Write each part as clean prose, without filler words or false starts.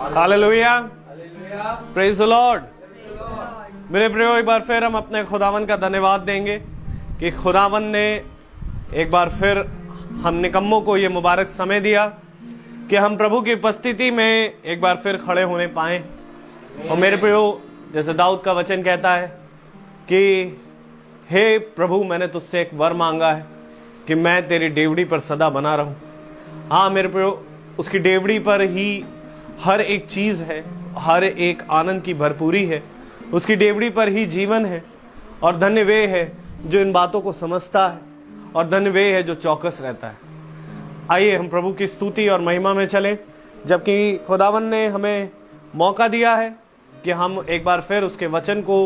Hallelujah, praise the Lord. मेरे प्रियो, एक बार फिर हम अपने खुदावन का धन्यवाद देंगे कि खुदावन ने एक बार फिर हम निकम्मों को ये मुबारक समय दिया कि हम प्रभु की उपस्थिति में एक बार फिर खड़े होने पाए। और मेरे प्रियो, जैसे दाऊद का वचन कहता है कि हे प्रभु, मैंने तुझसे एक वर मांगा है कि मैं तेरी डेवड़ी पर सदा बना रहूं। हाँ मेरे प्रियो, उसकी डेवड़ी पर ही हर एक चीज है, हर एक आनंद की भरपूरी है, उसकी डेवड़ी पर ही जीवन है। और धन्य वे है जो इन बातों को समझता है, और धन्य वे है जो चौकस रहता है। आइए हम प्रभु की स्तुति और महिमा में चलें, जबकि खुदावन ने हमें मौका दिया है कि हम एक बार फिर उसके वचन को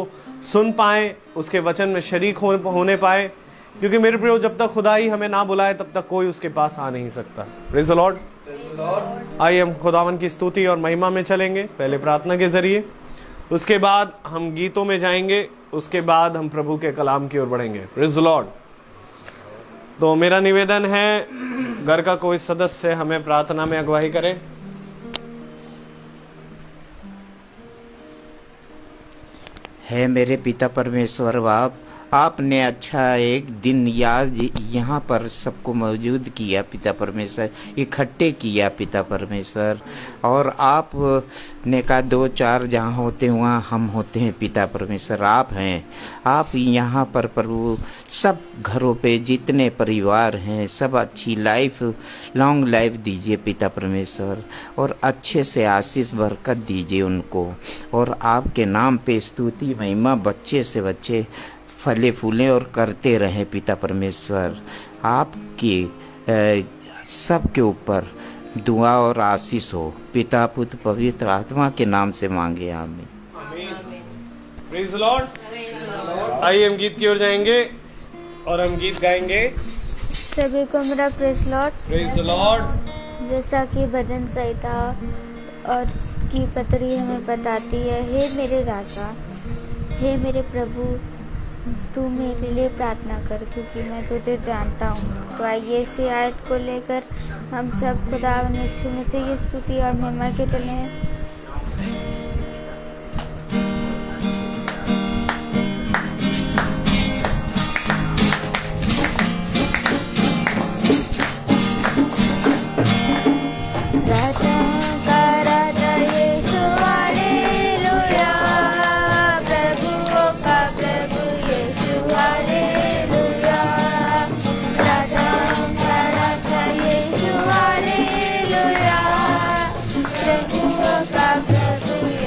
सुन पाएं, उसके वचन में शरीक होने पाए। क्योंकि मेरे प्रियो, जब तक खुदा ही हमें ना बुलाए तब तक कोई उसके पास आ नहीं सकता। Praise the Lord. आइए हम खुदावन की स्तुति और महिमा में चलेंगे, पहले प्रार्थना के जरिए, उसके बाद हम गीतों में जाएंगे, उसके बाद हम प्रभु के कलाम की ओर बढ़ेंगे। Praise the Lord. तो मेरा निवेदन है, घर का कोई सदस्य हमें प्रार्थना में अगुवाई करे। है मेरे पिता परमेश्वर बाप, आपने अच्छा एक दिन याद यहाँ पर सबको मौजूद किया पिता परमेश्वर, इकट्ठे किया पिता परमेश्वर। और आप ने कहा 2-4 जहाँ होते हैं वहाँ हम होते हैं पिता परमेश्वर। आप हैं, आप यहाँ पर प्रभु सब घरों पे जितने परिवार हैं सब अच्छी लाइफ, लॉन्ग लाइफ दीजिए पिता परमेश्वर, और अच्छे से आशीष बरकत दीजिए उनको। और आपके नाम पे स्तुति महिमा बच्चे से बच्चे फले फूले और करते रहे पिता परमेश्वर। आपकी सबके ऊपर दुआ और आशीष हो, पिता पुत्र पवित्र आत्मा के नाम से मांगे, आमीन। Praise the Lord. आइए हम गीत की ओर जाएंगे और हम गीत गाएंगे। सभी को मेरा praise Lord. Praise the Lord. जैसा कि भजन संहिता और की पत्री हमें बताती है, हे मेरे राजा, हे मेरे प्रभु, तू मेरे लिए प्रार्थना कर क्योंकि मैं तुझे जानता हूँ। तो आइए इसी आयत को लेकर हम सब खुदा यीशु में से ये स्तुति और महिमा के चलें। का प्रभु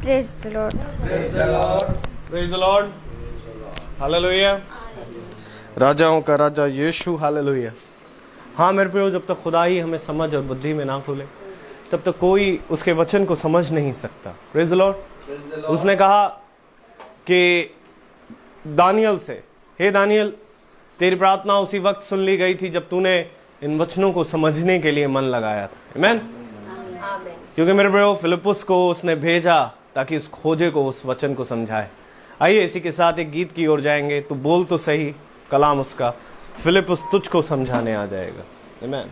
praise the Lord. Praise the Lord, hallelujah. राजाओं का राजा यीशु, हालेलुया। हाँ मेरे प्रियो, जब तक खुदा ही हमें समझ और बुद्धि में ना खोले तब तक कोई उसके वचन को समझ नहीं सकता। Praise the Lord. उसने कहा कि दानियल से, हे दानियल, तेरी प्रार्थना उसी वक्त सुन ली गई थी जब तूने इन वचनों को समझने के लिए मन लगाया था। आमीन। क्योंकि मेरे प्रियो, फिलिप्पुस को उसने भेजा ताकि उस खोजे को, उस वचन को समझाए। आइए इसी के साथ एक गीत की ओर जाएंगे। तू बोल तो सही, कलाम उसका, फिलिप्पुस तुझको समझाने आ जाएगा। आमीन।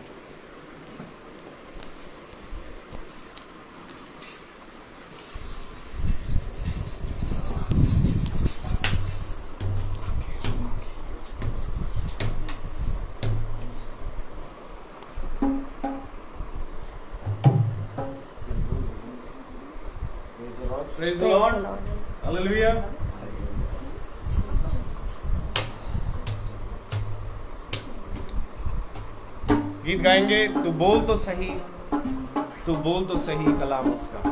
Praise the Lord. Hallelujah. गीत गाएंगे। तू बोल तो सही, तू बोल तो सही, कलाम उसका।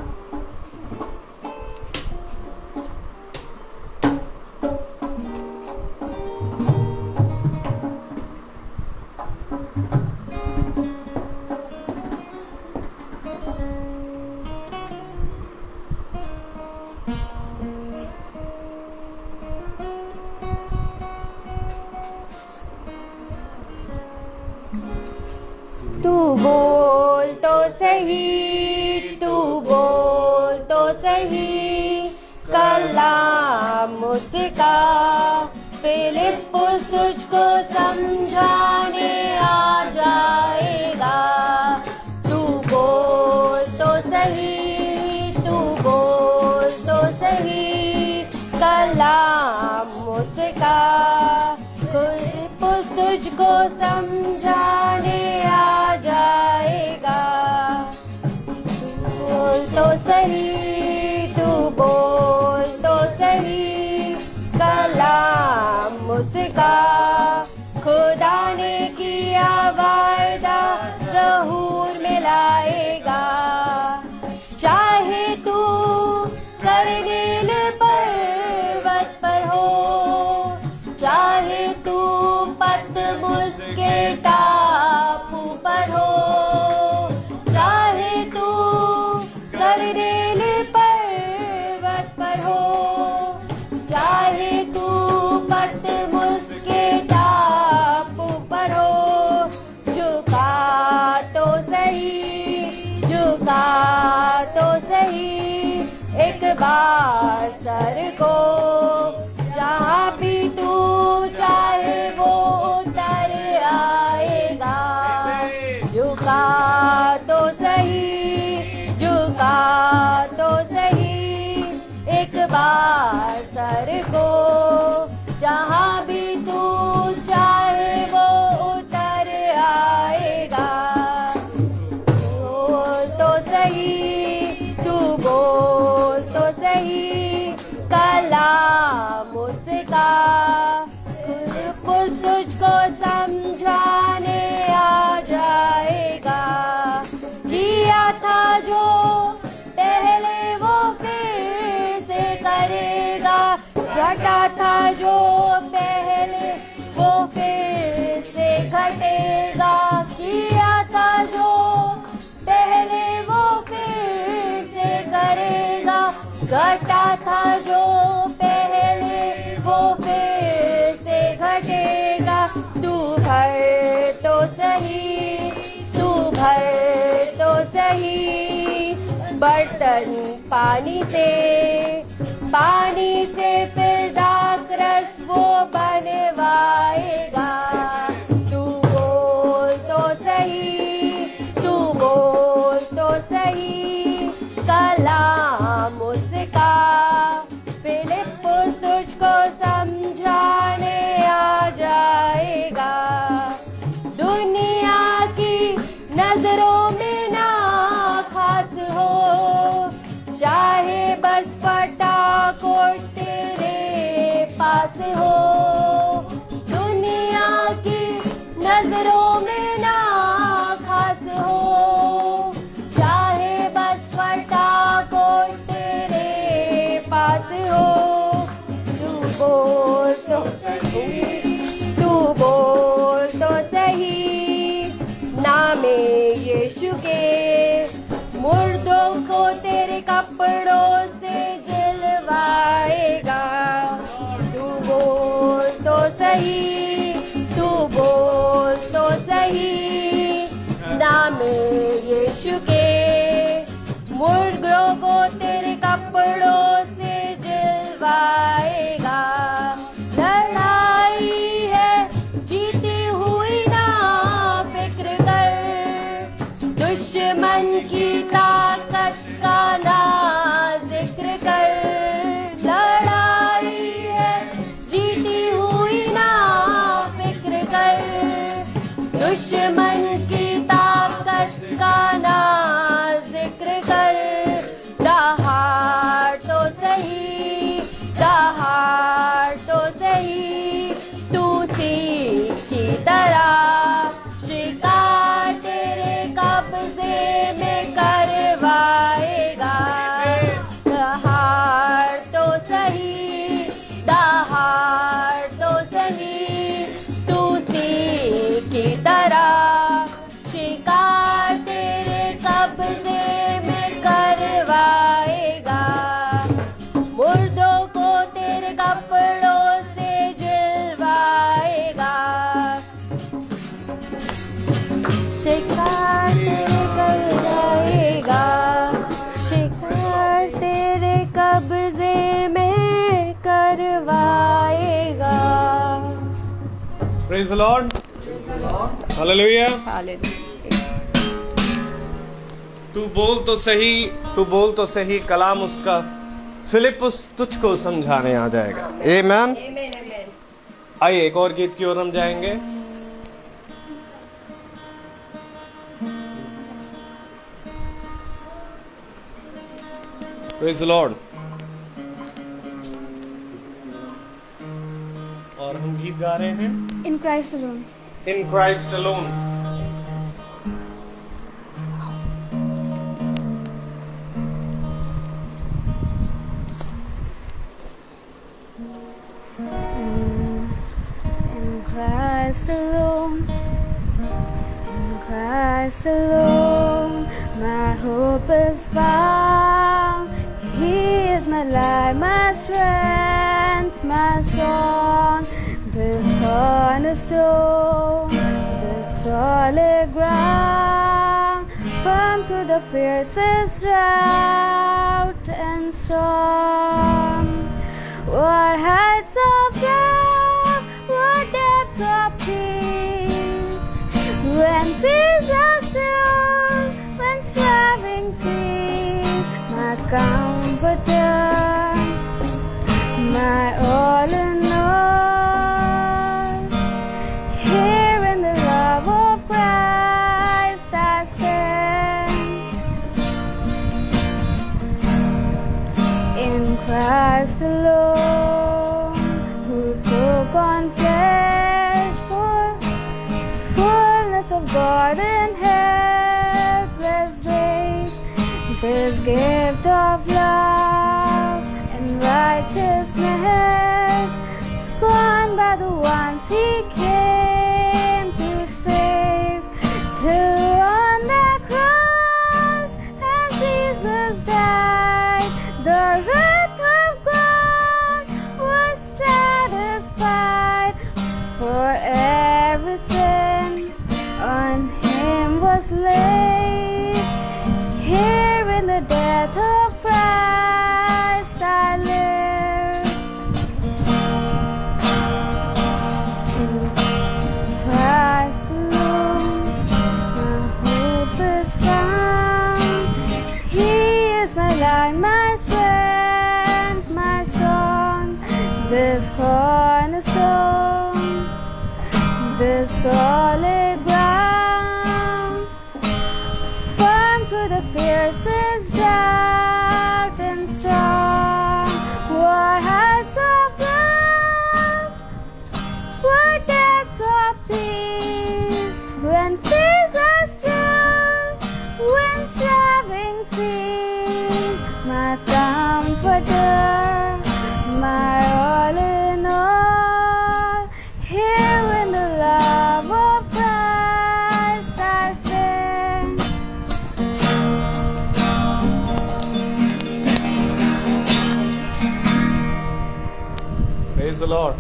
तू बोल तो सही, तू बोल तो सही, कलाम उसका, फिलिप्पुस तुझको समझाने आ जाएगा। तू बोल तो सही, तू बोल तो सही, कलाम उसका, फिलिप्पुस तुझको समझाने आ जाएगा। बोल तो सही, तू बोल तो सही, कलाम उसका, खुदा ने किया वायदा ज़हूर में लाएगा। चाहे तू करनील पर्वत पर हो, चाहे तू पतमुस के टापू पर हो, चाहे तू करनील पर्वत पर हो, चाहे तू पतमुस के टापू पर हो, झुका तो सही, झुका तो सही, एक बार सर को, जहाँ भी तू चाहे वो उतर आएगा। झुका तो सही, झुका तो सही, एक बार सर को, जहाँ भी तू चाहे वो उतर आएगा। बोल तो सही, तू बोल तो सही, कलाम उसका, फिलिप्पुस तुझको समझाने आ जाएगा। किया था जो पहले वो फिर से करेगा, घटा था जो पहले वो फिर से घटेगा। किया था जो पहले वो फिर से करेगा, घटा था जो पहले वो फिर से घटेगा। तू भर तो सही, तू भर तो सही, बर्तन पानी से, पानी से फिर दाखरस वो बनवाएगा। तू बोल तो सही, तू बोल तो सही, कलाम उसका, फिलिप्पुस तुझको समझाने आ जाएगा। दुनिया की नजरों में ना खास हो, चाहे बस पटाखों तेरे पास हो। दुनिया की नजरों में ना खास हो, चाहे बस पटाखों तेरे हो, तू बोल तो सही, नामे यीशु के, मुर्दों को तेरे कपड़ों से जलवाएगा। तू बोल तो सही, तू बोल तो सही, नामे यीशु के, मुर्दों को तेरे कपड़ों से जलवाएगा। लड़ाई है जीती हुई ना फिक्र कर, दुश्मन की ताकत का ना जिक्र कर। लड़ाई है जीती हुई ना फिक्र कर, दुश्मन की ताकत का ना जिक्र कर। दहाड़ तो सही, दहाड़ तो सही, तू तीर की तरह शिकार तेरे कब्जे में करवाएगा। दहाड़ तो सही, दहाड़ तो सही, तू तीर की तरह शिकार तेरे कब्जे में करवाएगा। मुर्दों को तेरे कपड़ों से जलवाएगा। शिकार तेरे करवाएगा, शिकार तेरे कब्जे में करवाएगा। Praise the Lord, hallelujah. तू बोल तो सही, तू बोल तो सही, कलाम उसका फिलिपुस तुझको समझाने आ जाएगा। आमीन। आइए एक और गीत की ओर हम जाएंगे। Praise the Lord. और हम गीत गा रहे हैं in Christ alone. In Christ alone. Christ alone, in Christ alone, my hope is found. He is my life, my strength, my song. This cornerstone, this solid ground, firm through the fiercest drought and storm. What heights of love, what depths of peace, when fears are still, when striving cease. My comforter, my all in all, here in the love of Christ I stand. In Christ alone, who took on flesh for fullness of God and helpless grace, this gift of love and righteousness, scorned by the ones He came to save. Till on that cross, as Jesus died, the wrath of God was satisfied. For every sin on Him was laid. Here in the death of Christ I live. In Christ alone, my hope is found. He is my life, my strength, my song. This cornerstone, this solid ground, firm through the fiercest drought and storm. What heights of love, what depths of peace, when fears are still, when striving cease. My comforter, Praise the Lord.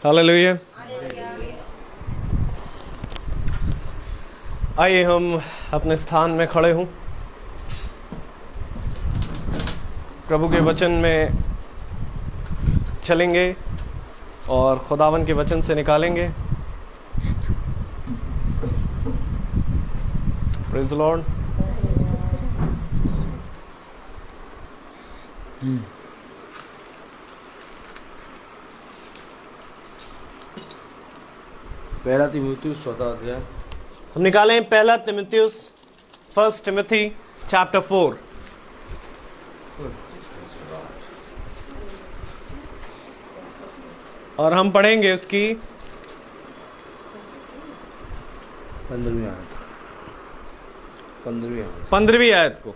Hallelujah. आइए हम अपने स्थान में खड़े हों, प्रभु के वचन में चलेंगे और खुदावन के वचन से निकालेंगे। Praise the Lord. पहला तीमुथियुस 4 अध्याय। हम निकालें पहला तीमुथियुस, 1 Timothy chapter 4। और हम पढ़ेंगे उसकी 15वीं आयत को।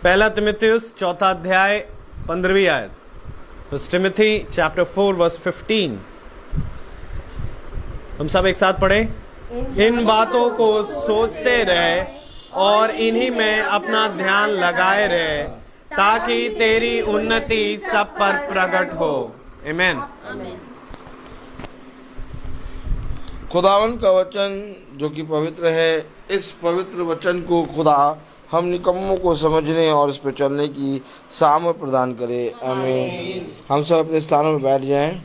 पहला तीमुथियुस 4 अध्याय 15वीं आयत। 1 Timothy chapter 4 verse 15। हम सब एक साथ पढ़ें। इन बातों को सोचते रहे और इन्हीं में अपना ध्यान लगाए रहे, ताकि तेरी उन्नति सब पर प्रकट हो। आमीन। खुदावन का वचन जो कि पवित्र है, इस पवित्र वचन को खुदा हम निकम्मों को समझने और इस पर चलने की सामर्थ प्रदान करे। आमीन। हम सब अपने स्थानों में बैठ जाएं।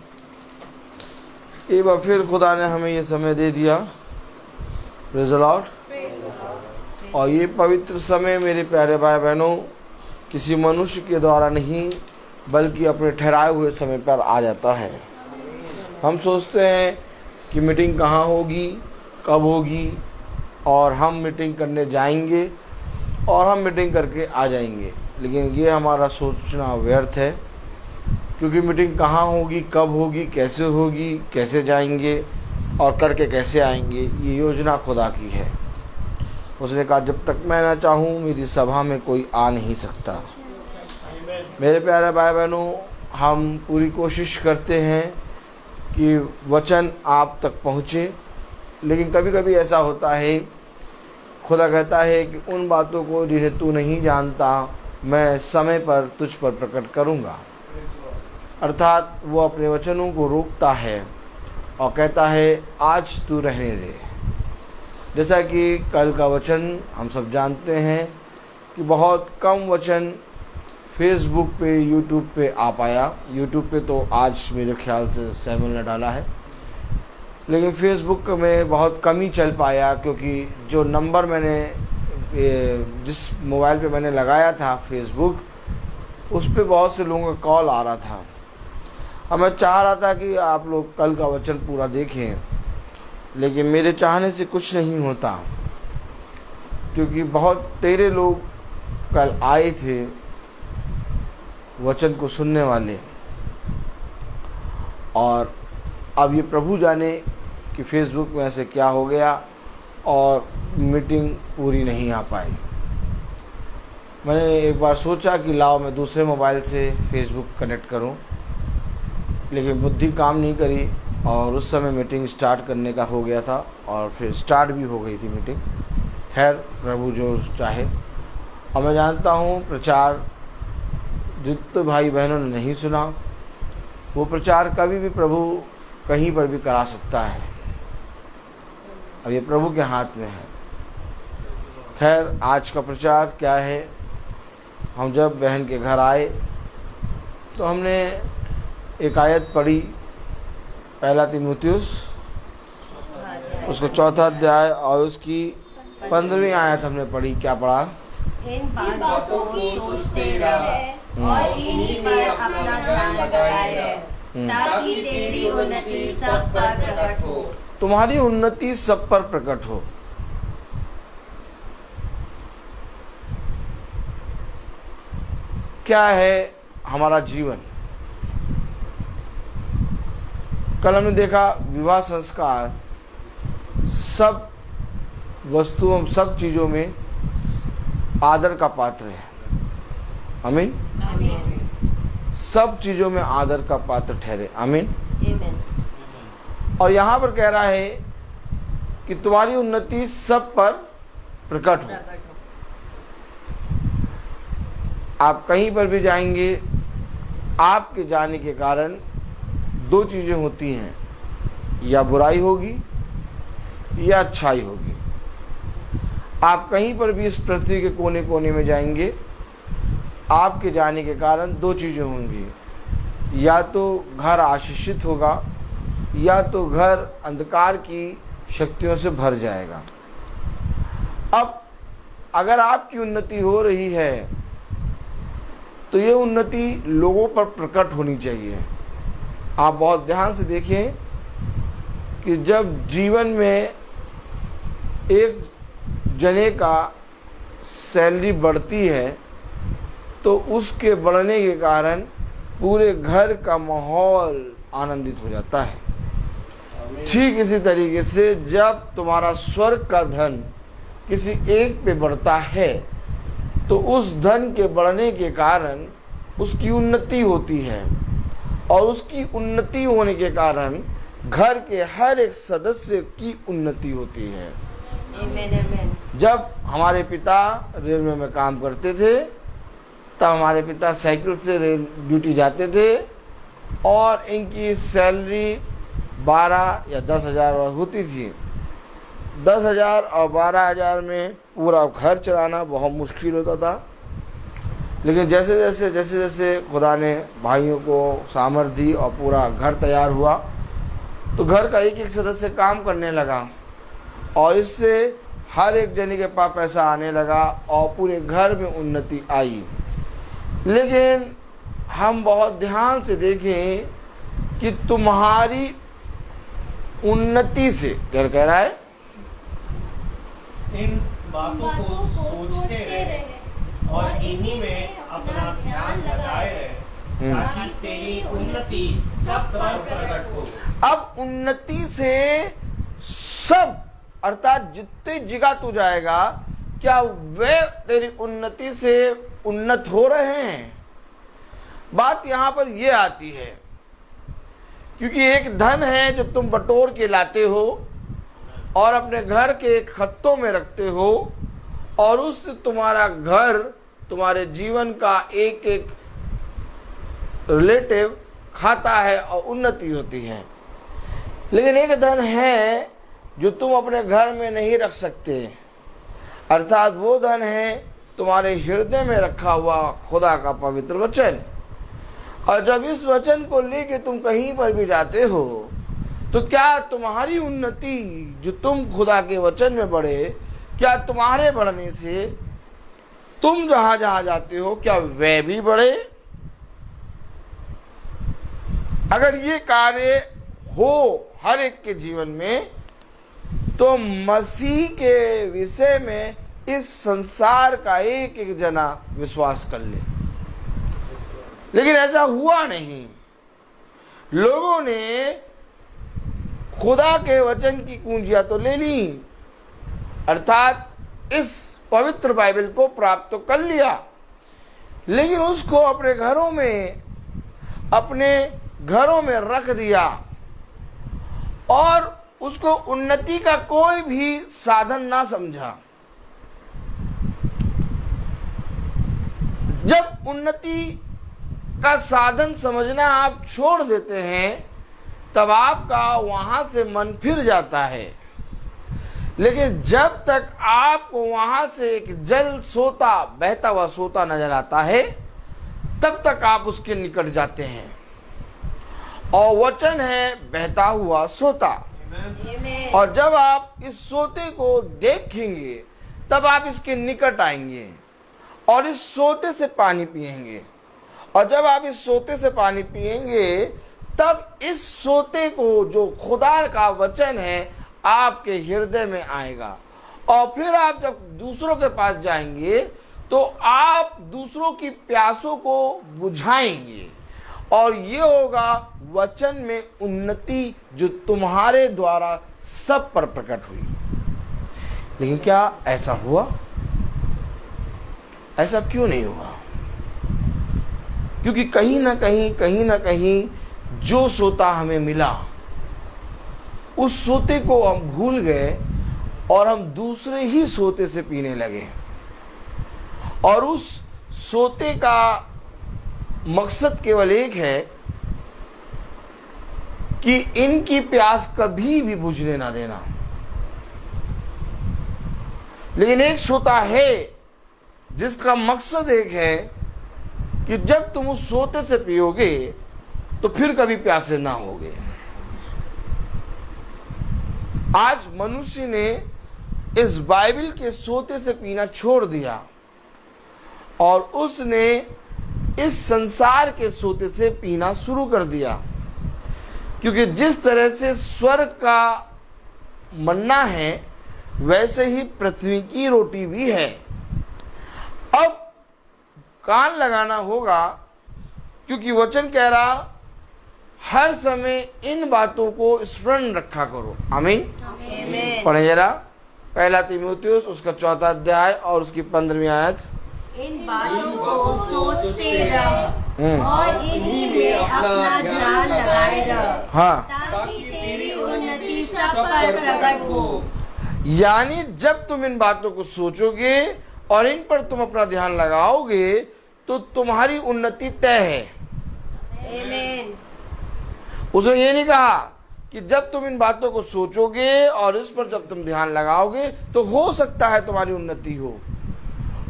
एक बार फिर खुदा ने हमें ये समय दे दिया। Praise the Lord. और ये पवित्र समय मेरे प्यारे भाई बहनों किसी मनुष्य के द्वारा नहीं बल्कि अपने ठहराए हुए समय पर आ जाता है। हम सोचते हैं कि मीटिंग कहाँ होगी, कब होगी, और हम मीटिंग करने जाएंगे और हम मीटिंग करके आ जाएंगे, लेकिन ये हमारा सोचना व्यर्थ है, क्योंकि मीटिंग कहाँ होगी, कब होगी, कैसे जाएंगे और करके कैसे आएंगे, ये योजना खुदा की है। उसने कहा जब तक मैं ना चाहूँ मेरी सभा में कोई आ नहीं सकता। मेरे प्यारे भाई बहनों, हम पूरी कोशिश करते हैं कि वचन आप तक पहुँचे, लेकिन कभी कभी ऐसा होता है, खुदा कहता है कि उन बातों को जिन्हें तू नहीं जानता मैं समय पर तुझ पर प्रकट करूँगा। अर्थात वो अपने वचनों को रोकता है और कहता है आज तू रहने दे। जैसा कि कल का वचन हम सब जानते हैं कि बहुत कम वचन फेसबुक पे, यूट्यूब पे आ पाया। यूट्यूब पे तो आज मेरे ख्याल से सैमुअल ने डाला है, लेकिन फेसबुक में बहुत कम ही चल पाया, क्योंकि जो नंबर मैंने जिस मोबाइल पे मैंने लगाया था फेसबुक, उस पे बहुत से लोगों का कॉल आ रहा था। अब मैं चाह रहा था कि आप लोग कल का वचन पूरा देखें, लेकिन मेरे चाहने से कुछ नहीं होता, क्योंकि बहुत तेरे लोग कल आए थे वचन को सुनने वाले, और अब ये प्रभु जाने कि फेसबुक में ऐसे क्या हो गया और मीटिंग पूरी नहीं आ पाई। मैंने एक बार सोचा कि लाओ मैं दूसरे मोबाइल से फेसबुक कनेक्ट करूं, लेकिन बुद्धि काम नहीं करी और उस समय मीटिंग स्टार्ट करने का हो गया था और फिर स्टार्ट भी हो गई थी मीटिंग। खैर प्रभु जो चाहे। और मैं जानता हूँ प्रचार जितने भाई बहनों ने नहीं सुना, वो प्रचार कभी भी प्रभु कहीं पर भी करा सकता है। अब ये प्रभु के हाथ में है। खैर आज का प्रचार क्या है, हम जब बहन के घर आए तो हमने एक आयत पढ़ी, पहला तीमुथियुस उसको 4 अध्याय और उसकी 15वीं आयत हमने पढ़ी। क्या पढ़ा? इन बातों को सोचते रहे और इन्हीं में अपना ध्यान लगाए रहे, ताकि तेरी उन्नति सब पर प्रकट हो। तुम्हारी उन्नति सब पर प्रकट हो। क्या है हमारा जीवन? कल हमने देखा विवाह संस्कार सब वस्तुओं, सब चीजों में आदर का पात्र है। आमीन। सब चीजों में आदर का पात्र ठहरे। आमीन। और यहां पर कह रहा है कि तुम्हारी उन्नति सब पर प्रकट हो। आप कहीं पर भी जाएंगे, आपके जाने के कारण दो चीजें होती हैं, या बुराई होगी या अच्छाई होगी। आप कहीं पर भी इस पृथ्वी के कोने कोने में जाएंगे, आपके जाने के कारण दो चीजें होंगी, या तो घर आशीषित होगा या तो घर अंधकार की शक्तियों से भर जाएगा। अब अगर आपकी उन्नति हो रही है तो ये उन्नति लोगों पर प्रकट होनी चाहिए। आप बहुत ध्यान से देखें कि जब जीवन में एक जने का सैलरी बढ़ती है तो उसके बढ़ने के कारण पूरे घर का माहौल आनंदित हो जाता है। ठीक इसी तरीके से जब तुम्हारा स्वर्ग का धन किसी एक पे बढ़ता है तो उस धन के बढ़ने के कारण उसकी उन्नति होती है, और उसकी उन्नति होने के कारण घर के हर एक सदस्य की उन्नति होती है। जब हमारे पिता रेलवे में काम करते थे तब हमारे पिता साइकिल से रेल ड्यूटी जाते थे और इनकी सैलरी 12 या 10,000 होती थी। 10,000 और 12,000 में पूरा घर चलाना बहुत मुश्किल होता था। लेकिन जैसे जैसे खुदा ने भाइयों को सामर्थ्य दी और पूरा घर तैयार हुआ तो घर का एक एक सदस्य काम करने लगा और इससे हर एक जने के पास पैसा आने लगा और पूरे घर में उन्नति आई। लेकिन हम बहुत ध्यान से देखें कि तुम्हारी उन्नति से क्या कह रहा है, इन बातों को सोचते रहे और इन्हीं में अपना ध्यान लगाए रहे ताकि तेरी उन्नति सब पर प्रकट हो। अब उन्नति से सब अर्थात जितनी जगह तू जाएगा क्या वे तेरी उन्नति से उन्नत हो रहे हैं। बात यहां पर यह आती है क्योंकि एक धन है जो तुम बटोर के लाते हो और अपने घर के खत्तों में रखते हो और उससे तुम्हारा घर तुम्हारे जीवन का एक एक रिलेटिव खाता है और उन्नति होती है। लेकिन एक धन है जो तुम अपने घर में नहीं रख सकते, अर्थात वो धन है तुम्हारे हृदय में रखा हुआ खुदा का पवित्र वचन। और जब इस वचन को लेके तुम कहीं पर भी जाते हो तो क्या तुम्हारी उन्नति जो तुम खुदा के वचन में बढ़े, क्या तुम्हारे बढ़ने से तुम जहां जहां जाते हो क्या वे भी बढ़े। अगर ये कार्य हो हर एक के जीवन में तो मसीह के विषय में इस संसार का एक एक जना विश्वास कर ले। लेकिन ऐसा हुआ नहीं। लोगों ने खुदा के वचन की कुंजियां तो ले ली, अर्थात इस पवित्र बाइबल को प्राप्त तो कर लिया, लेकिन उसको अपने घरों में रख दिया और उसको उन्नति का कोई भी साधन ना समझा। जब उन्नति का साधन समझना आप छोड़ देते हैं तब आपका वहां से मन फिर जाता है। लेकिन जब तक आपको वहां से एक जल सोता बहता हुआ सोता नजर आता है तब तक आप उसके निकट जाते हैं, और वचन है बहता हुआ सोता। और जब आप इस सोते को देखेंगे तब आप इसके निकट आएंगे और इस सोते से पानी पिएंगे, और जब आप इस सोते से पानी पिएंगे तब इस सोते को जो खुदा का वचन है आपके हृदय में आएगा, और फिर आप जब दूसरों के पास जाएंगे तो आप दूसरों की प्यासों को बुझाएंगे, और ये होगा वचन में उन्नति जो तुम्हारे द्वारा सब पर प्रकट हुई। लेकिन क्या ऐसा हुआ? ऐसा क्यों नहीं हुआ? क्योंकि कहीं ना कहीं जो सोता हमें मिला उस सोते को हम भूल गए और हम दूसरे ही सोते से पीने लगे, और उस सोते का मकसद केवल एक है कि इनकी प्यास कभी भी बुझने ना देना। लेकिन एक सोता है जिसका मकसद एक है कि जब तुम उस सोते से पियोगे तो फिर कभी प्यासे ना होगे। आज मनुष्य ने इस बाइबल के सोते से पीना छोड़ दिया और उसने इस संसार के सोते से पीना शुरू कर दिया, क्योंकि जिस तरह से स्वर्ग का मन्ना है वैसे ही पृथ्वी की रोटी भी है। अब कान लगाना होगा, क्योंकि वचन कह रहा हर समय इन बातों को स्मरण रखा करो। आमीन। पढ़े जरा पहला तीमुथियुस उसका 4 अध्याय और उसकी 15वीं आयत। इन बातों को सोचते रह और इन्हीं में अपना ध्यान लगाए रह, हाँ, ताकि तेरी उन्नति सब पर प्रकट हो। यानी जब तुम इन बातों को सोचोगे और इन पर तुम अपना ध्यान लगाओगे तो तुम्हारी उन्नति तय है। आमीन। उसने ये नहीं कहा कि जब तुम इन बातों को सोचोगे और इस पर जब तुम ध्यान लगाओगे तो हो सकता है तुम्हारी उन्नति हो।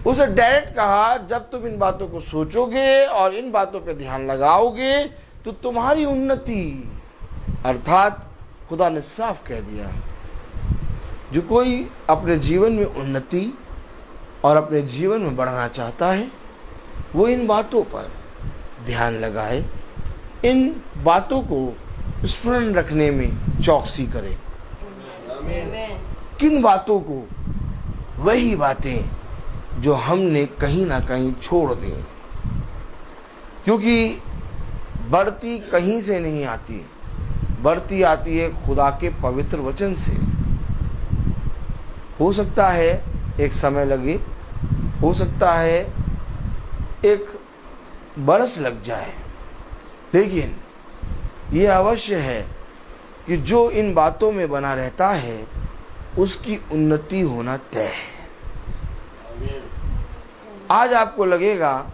उसे डायरेक्ट कहा जब तुम इन बातों को सोचोगे और इन बातों पर ध्यान लगाओगे तो तुम्हारी उन्नति, अर्थात खुदा ने साफ कह दिया जो कोई अपने जीवन में उन्नति और अपने जीवन में बढ़ना चाहता है वो इन बातों पर ध्यान लगाए, इन बातों को स्मरण रखने में चौकसी करे। किन बातों को? वही बातें जो हमने कहीं ना कहीं छोड़ दी, क्योंकि बढ़ती कहीं से नहीं आती, बढ़ती आती है खुदा के पवित्र वचन से। हो सकता है एक समय लगे, हो सकता है एक बरस लग जाए, लेकिन ये अवश्य है कि जो इन बातों में बना रहता है उसकी उन्नति होना तय है। आज आपको लगेगा,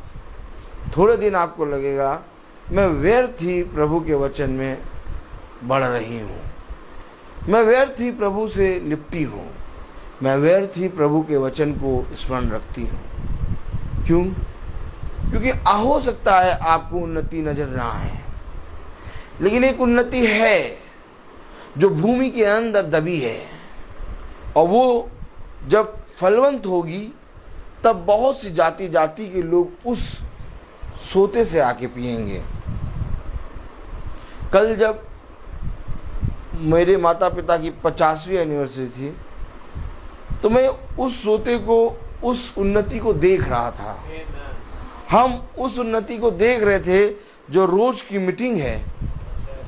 थोड़े दिन आपको लगेगा मैं व्यर्थ ही प्रभु के वचन में बढ़ रही हूँ, मैं व्यर्थ ही प्रभु से लिपटी हूँ, मैं व्यर्थ ही प्रभु के वचन को स्मरण रखती हूँ। क्यों? क्योंकि हो सकता है आपको उन्नति नजर ना आए, लेकिन एक उन्नति है जो भूमि के अंदर दबी है, और वो जब फलवंत होगी तब बहुत सी जाति जाति के लोग उस सोते से आके पिएंगे। कल जब मेरे माता पिता की 50वीं एनिवर्सरी थी तो मैं उस सोते को, उस उन्नति को देख रहा था। हम उस उन्नति को देख रहे थे जो रोज की मीटिंग है,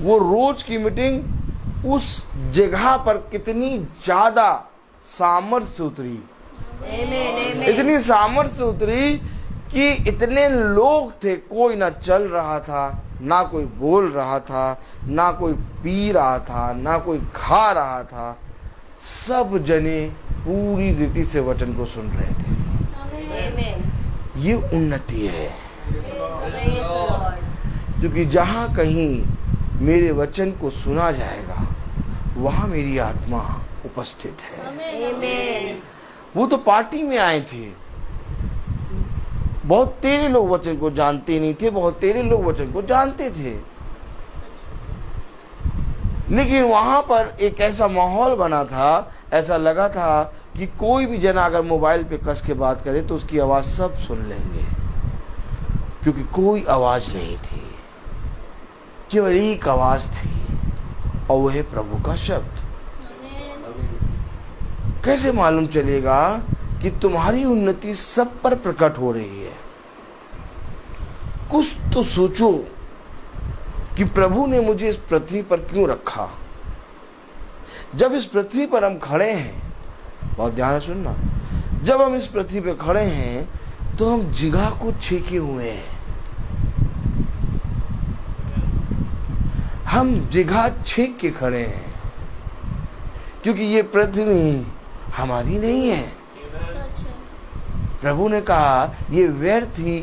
वो रोज की मीटिंग उस जगह पर कितनी ज्यादा सामर्थ्य से उतरी, इतनी सामर्थ्य से उतरी कि इतने लोग थे, कोई ना चल रहा था, ना कोई बोल रहा था, ना कोई पी रहा था, ना कोई खा रहा था, सब जने पूरी रीति से वचन को सुन रहे थे। ये उन्नति है, क्योंकि जहां कहीं मेरे वचन को सुना जाएगा वहां मेरी आत्मा उपस्थित है। वो तो पार्टी में आए थे, बहुत तेरे लोग वचन को जानते नहीं थे, बहुत तेरे लोग वचन को जानते थे, लेकिन वहां पर एक ऐसा माहौल बना था, ऐसा लगा था कि कोई भी जना अगर मोबाइल पे कस के बात करे तो उसकी आवाज सब सुन लेंगे, क्योंकि कोई आवाज नहीं थी, केवल एक आवाज थी, और वह है प्रभु का शब्द। कैसे मालूम चलेगा कि तुम्हारी उन्नति सब पर प्रकट हो रही है? कुछ तो सोचो कि प्रभु ने मुझे इस पृथ्वी पर क्यों रखा। जब इस पृथ्वी पर हम खड़े हैं, बहुत ध्यान से सुनना, जब हम इस पृथ्वी पर खड़े हैं तो हम जगह को छेके हुए हैं, हम जगह छेक के खड़े हैं, क्योंकि ये पृथ्वी हमारी नहीं है, प्रभु ने कहा ये व्यर्थ ही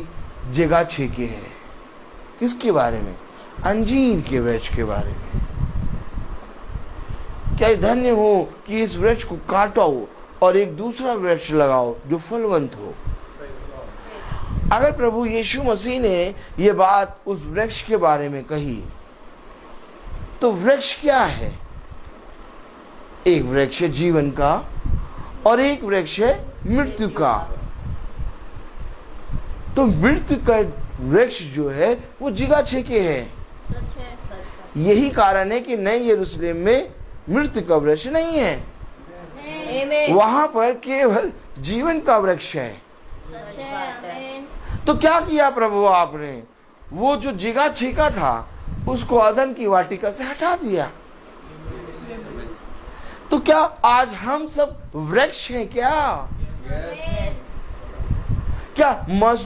जगह छेके है। किसके बारे में? अंजीर के वृक्ष के बारे में। क्या धन्य हो कि इस वृक्ष को काटो और एक दूसरा वृक्ष लगाओ जो फलवंत हो। अगर प्रभु यीशु मसीह ने ये बात उस वृक्ष के बारे में कही तो वृक्ष क्या है? एक वृक्ष है जीवन का और एक वृक्ष है मृत्यु का। तो मृत्यु का वृक्ष जो है वो जिगा छेके है। यही कारण है कि नए यरूशलेम में मृत्यु का वृक्ष नहीं है, वहां पर केवल जीवन का वृक्ष है। तो क्या किया प्रभु आपने? वो जो जिगा छेका था उसको अदन की वाटिका से हटा दिया। तो क्या आज हम सब वृक्ष हैं क्या? क्या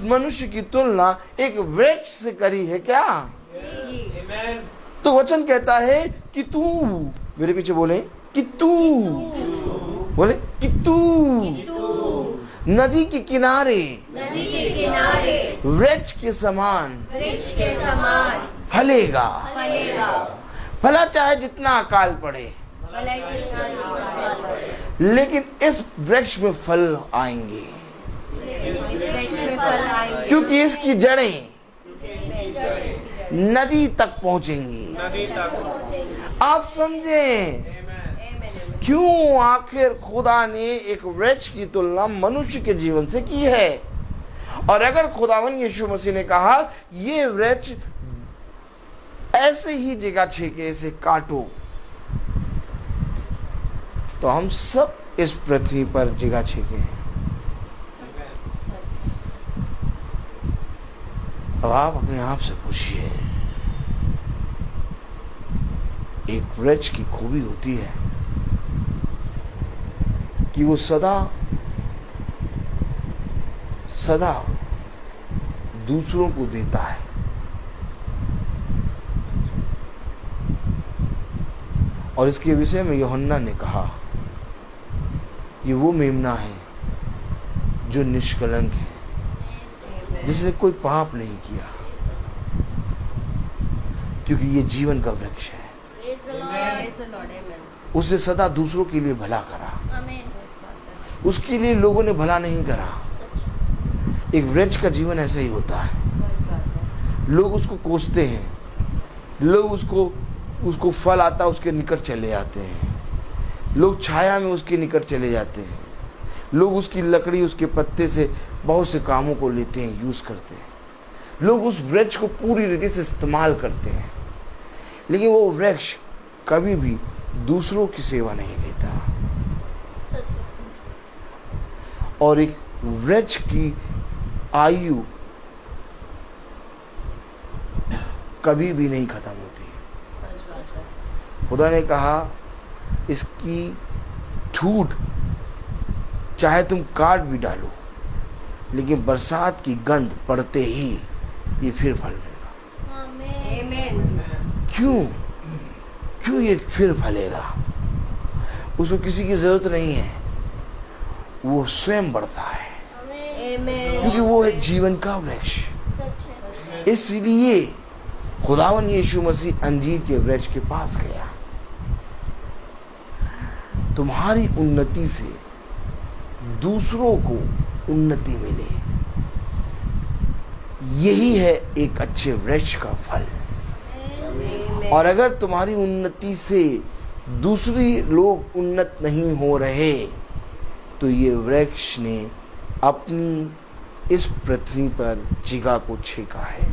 मनुष्य की तुलना एक वृक्ष से करी है क्या? तो वचन कहता है कि तू, मेरे पीछे बोले कि तू, बोले कि तू नदी के किनारे वृक्ष के समान फलेगा। फला चाहे जितना अकाल पड़े, लेकिन इस वृक्ष में फल आएंगे क्योंकि इसकी जड़ें नदी तक पहुंचेंगी। आप समझें क्यों आखिर खुदा ने एक वृक्ष की तुलना मनुष्य के जीवन से की है। और अगर खुदावन यीशु मसीह ने कहा ये वृक्ष ऐसे ही जगह छेके से काटो, तो हम सब इस पृथ्वी पर जगह छेके हैं। अब आप अपने आप से पूछिए, एक वृक्ष की खूबी होती है कि वो सदा सदा दूसरों को देता है। और इसके विषय में यूहन्ना ने कहा ये वो मेमना है जो निष्कलंक है, जिसने कोई पाप नहीं किया, क्योंकि ये जीवन का वृक्ष है। उसने सदा दूसरों के लिए भला करा, उसके लिए लोगों ने भला नहीं करा। एक वृक्ष का जीवन ऐसा ही होता है। लोग उसको कोसते हैं, लोग उसको फल आता उसके निकट चले जाते हैं, लोग छाया में उसके निकट चले जाते हैं, लोग उसकी लकड़ी उसके पत्ते से बहुत से कामों को लेते हैं, यूज करते हैं। लोग उस वृक्ष को पूरी रीति से इस्तेमाल करते हैं, लेकिन वो वृक्ष कभी भी दूसरों की सेवा नहीं लेता। और एक वृक्ष की आयु कभी भी नहीं खत्म होती। खुदा ने कहा इसकी ठूठ चाहे तुम काट भी डालो, लेकिन बरसात की गंध पड़ते ही ये फिर फलेगा। क्यों ये फिर फलेगा? उसको किसी की जरूरत नहीं है, वो स्वयं बढ़ता है, क्योंकि वो है जीवन का वृक्ष। इसलिए खुदावन यीशु मसीह अंजीर के वृक्ष के पास गया। तुम्हारी उन्नति से दूसरों को उन्नति मिले, यही है एक अच्छे वृक्ष का फल। और अगर तुम्हारी उन्नति से दूसरी लोग उन्नत नहीं हो रहे, तो ये वृक्ष ने अपनी इस पृथ्वी पर जिगा को छेका है।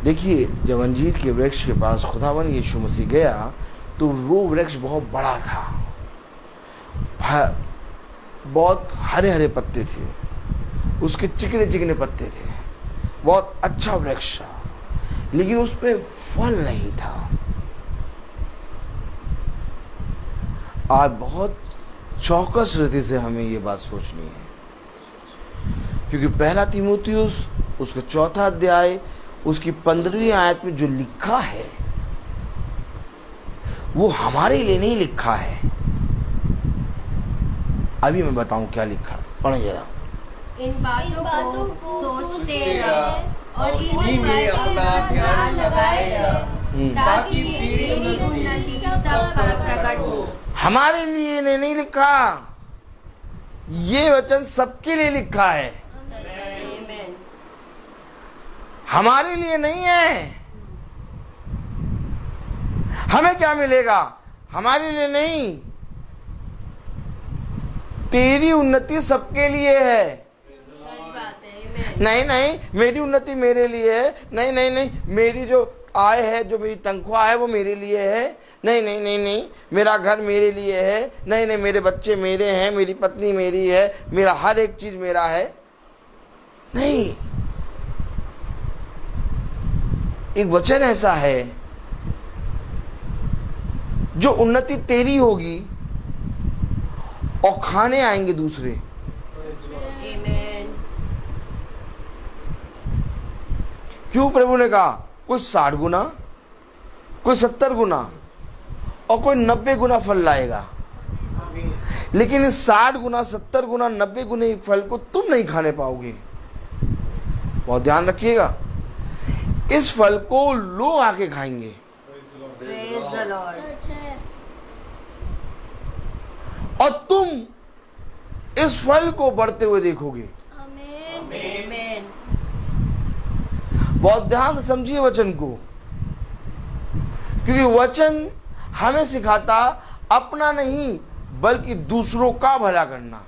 देखिए, जब अंजीर के वृक्ष के पास खुदावन यीशु मसीह गया तो वो वृक्ष बहुत बड़ा था, बहुत हरे हरे पत्ते थे, उसके चिकने चिकने पत्ते थे, बहुत अच्छा वृक्ष था, लेकिन उसमें फल नहीं था। आज बहुत चौकस रीति से हमें ये बात सोचनी है, क्योंकि पहला तीमुथियुस उसका 4 अध्याय उसकी 15वीं आयत में जो लिखा है वो हमारे लिए नहीं लिखा है। अभी मैं बताऊं क्या लिखा, पढ़े जरा। इन बातों को सोचते रह और इन्हीं में अपना ध्यान लगाए रह ताकि तेरी उन्नति सब पर प्रकट हो। हमारे लिए ने नहीं लिखा, ये वचन सबके लिए लिखा है, आमीन। हमारे लिए नहीं है। हमें क्या मिलेगा? हमारे लिए नहीं, तेरी उन्नति सबके लिए है। सच बात है, आमीन। नहीं नहीं, मेरी उन्नति मेरे लिए है। नहीं नहीं नहीं, मेरी जो आय है, जो मेरी तनख्वाह है, वो मेरे लिए है। नहीं नहीं नहीं नहीं, मेरा घर मेरे लिए है। नहीं नहीं, मेरे बच्चे मेरे हैं, मेरी पत्नी मेरी है, मेरा हर एक चीज मेरा है। नहीं, एक वचन ऐसा है, जो उन्नति तेरी होगी और खाने आएंगे दूसरे। आमीन। क्यों प्रभु ने कहा? कोई 60 गुना, कोई 70 गुना और कोई 90 गुना फल लाएगा, लेकिन इस 60 गुना, 70 गुना, 90 गुने फल को तुम नहीं खाने पाओगे। बहुत ध्यान रखिएगा, इस फल को लोग आके खाएंगे। Praise the Lord. और तुम इस फल को बढ़ते हुए देखोगे। आमीन। बहुत ध्यान से समझिए वचन को, क्योंकि वचन हमें सिखाता अपना नहीं बल्कि दूसरों का भला करना,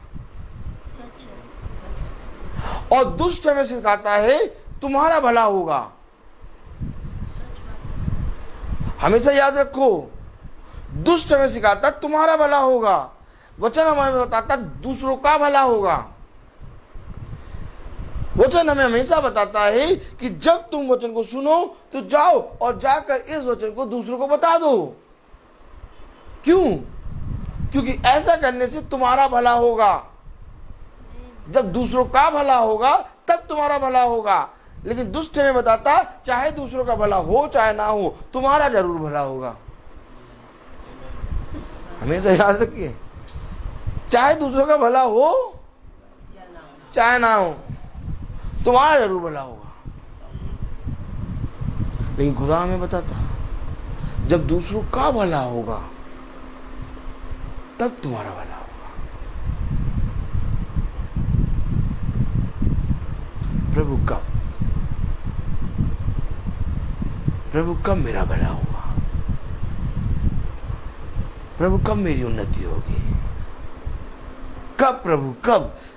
और दुष्ट हमें सिखाता है तुम्हारा भला होगा। हमेशा याद रखो, दुष्ट हमें सिखाता तुम्हारा भला होगा, वचन हमें बताता दूसरों का भला होगा। वचन हमें हमेशा बताता है कि जब तुम वचन को सुनो तो जाओ और जाकर इस वचन को दूसरों को बता दो। क्यों? क्योंकि ऐसा करने से तुम्हारा भला होगा। जब दूसरों का भला होगा तब तुम्हारा भला होगा। लेकिन दुष्ट हमें बताता चाहे दूसरों का भला हो चाहे ना हो, तुम्हारा जरूर भला होगा। हमें तो याद रखिए, चाहे दूसरों का भला हो चाहे ना हो, तुम्हारा जरूर भला होगा। लेकिन खुदा हमें बताता जब दूसरों का भला होगा तब तुम्हारा भला होगा। प्रभु कब मेरा भला होगा? प्रभु कब मेरी उन्नति होगी? कब प्रभु,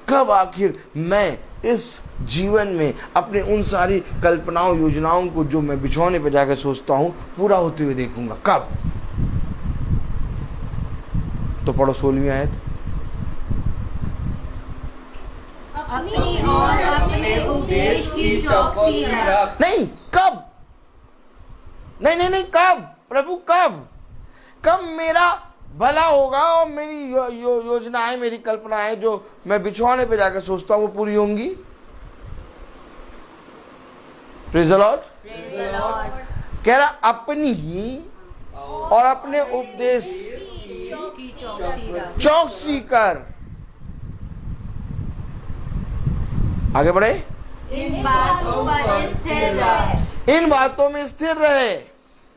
कब आखिर मैं इस जीवन में अपने उन सारी कल्पनाओं योजनाओं को जो मैं बिछौने पर जाकर सोचता हूं पूरा होते हुए देखूंगा? कब? तो पढ़ो 16वीं आयत। अपनी और अपने उपदेश की चौकसी रख। नहीं, कब? नहीं, कब? प्रभु कब मेरा भला होगा और मेरी योजनाएं, मेरी कल्पनाएं जो मैं बिछौने पे जाकर सोचता हूं वो पूरी होंगी? Praise the Lord. कह रहा अपनी ही और अपने उपदेश की चौकसी कर। आगे बढ़े। इन बातों पर स्थिर रहे। इन बातों में स्थिर रहे,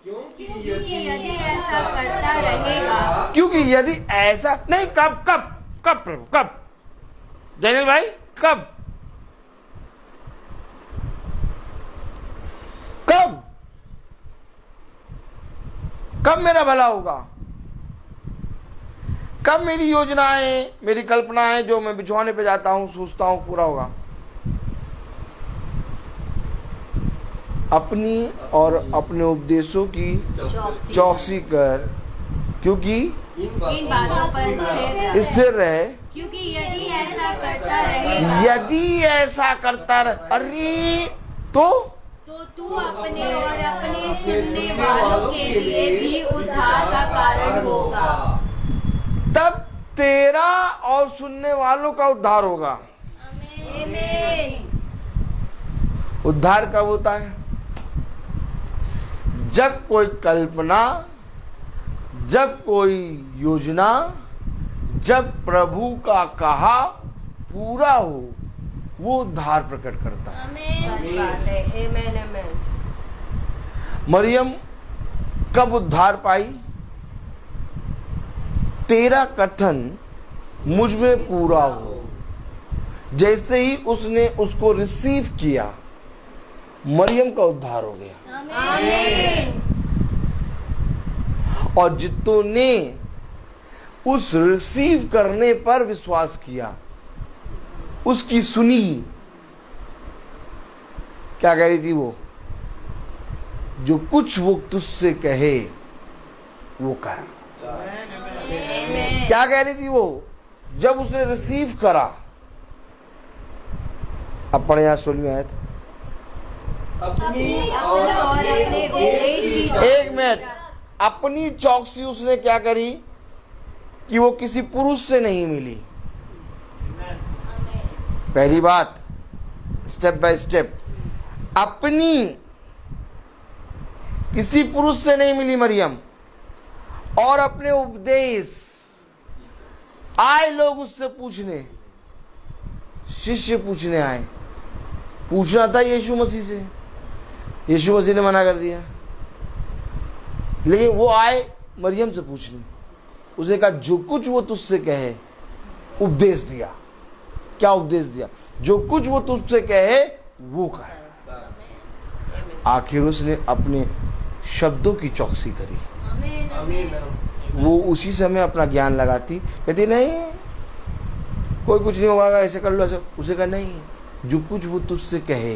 क्योंकि यदि ऐसा करता रहेगा। क्योंकि यदि ऐसा नहीं, कब प्रभु, कब? जैनल भाई, कब? कब मेरा भला होगा? कब मेरी योजनाएं, मेरी कल्पनाएं जो मैं बिछौने पे जाता हूं सोचता हूं पूरा होगा? अपनी और अपने उपदेशों की चौकसी कर, क्योंकि इन बातों पर स्थिर रहे। क्योंकि यदि ऐसा करता रहेगा, यदि ऐसा करता रहे, अरे तो तू अपने और अपने सुनने वालों के लिए भी उद्धार का कारण होगा। तब तेरा और सुनने वालों का उद्धार होगा। आमीन। उद्धार कब होता है? जब कोई कल्पना, जब कोई योजना, जब प्रभु का कहा पूरा हो, वो उद्धार प्रकट करता है। सच बात है। आमेन आमेन। मरियम कब उद्धार पाई? तेरा कथन मुझ में पूरा हो। जैसे ही उसने उसको रिसीव किया, मरियम का उद्धार हो गया। आमीन। और जितों ने उस रिसीव करने पर विश्वास किया, उसकी सुनी, क्या कह रही थी वो? जो कुछ वो तुझसे कहे वो कर। क्या कह रही थी वो? जब उसने रिसीव करा, अब पढ़े यहाँ 16वीं आयत। एक मिनट, अपनी चौकसी उसने क्या करी कि वो किसी पुरुष से नहीं मिली। पहली बात, स्टेप बाय स्टेप, अपनी किसी पुरुष से नहीं मिली मरियम, और अपने उपदेश आए लोग उससे पूछने, शिष्य पूछने आए। पूछना था यीशु मसीह से, यीशु मसीह ने मना कर दिया, लेकिन वो आए मरियम से पूछने। उसने कहा जो कुछ वो तुझसे कहे, उपदेश दिया। क्या उपदेश दिया? जो कुछ वो तुझसे कहे वो कर। आखिर उसने अपने शब्दों की चौकसी करी। वो उसी समय अपना ज्ञान लगाती, कहती नहीं कोई कुछ नहीं होगा, ऐसे कर लो ऐसे। उसे कहा नहीं, जो कुछ वो तुझसे कहे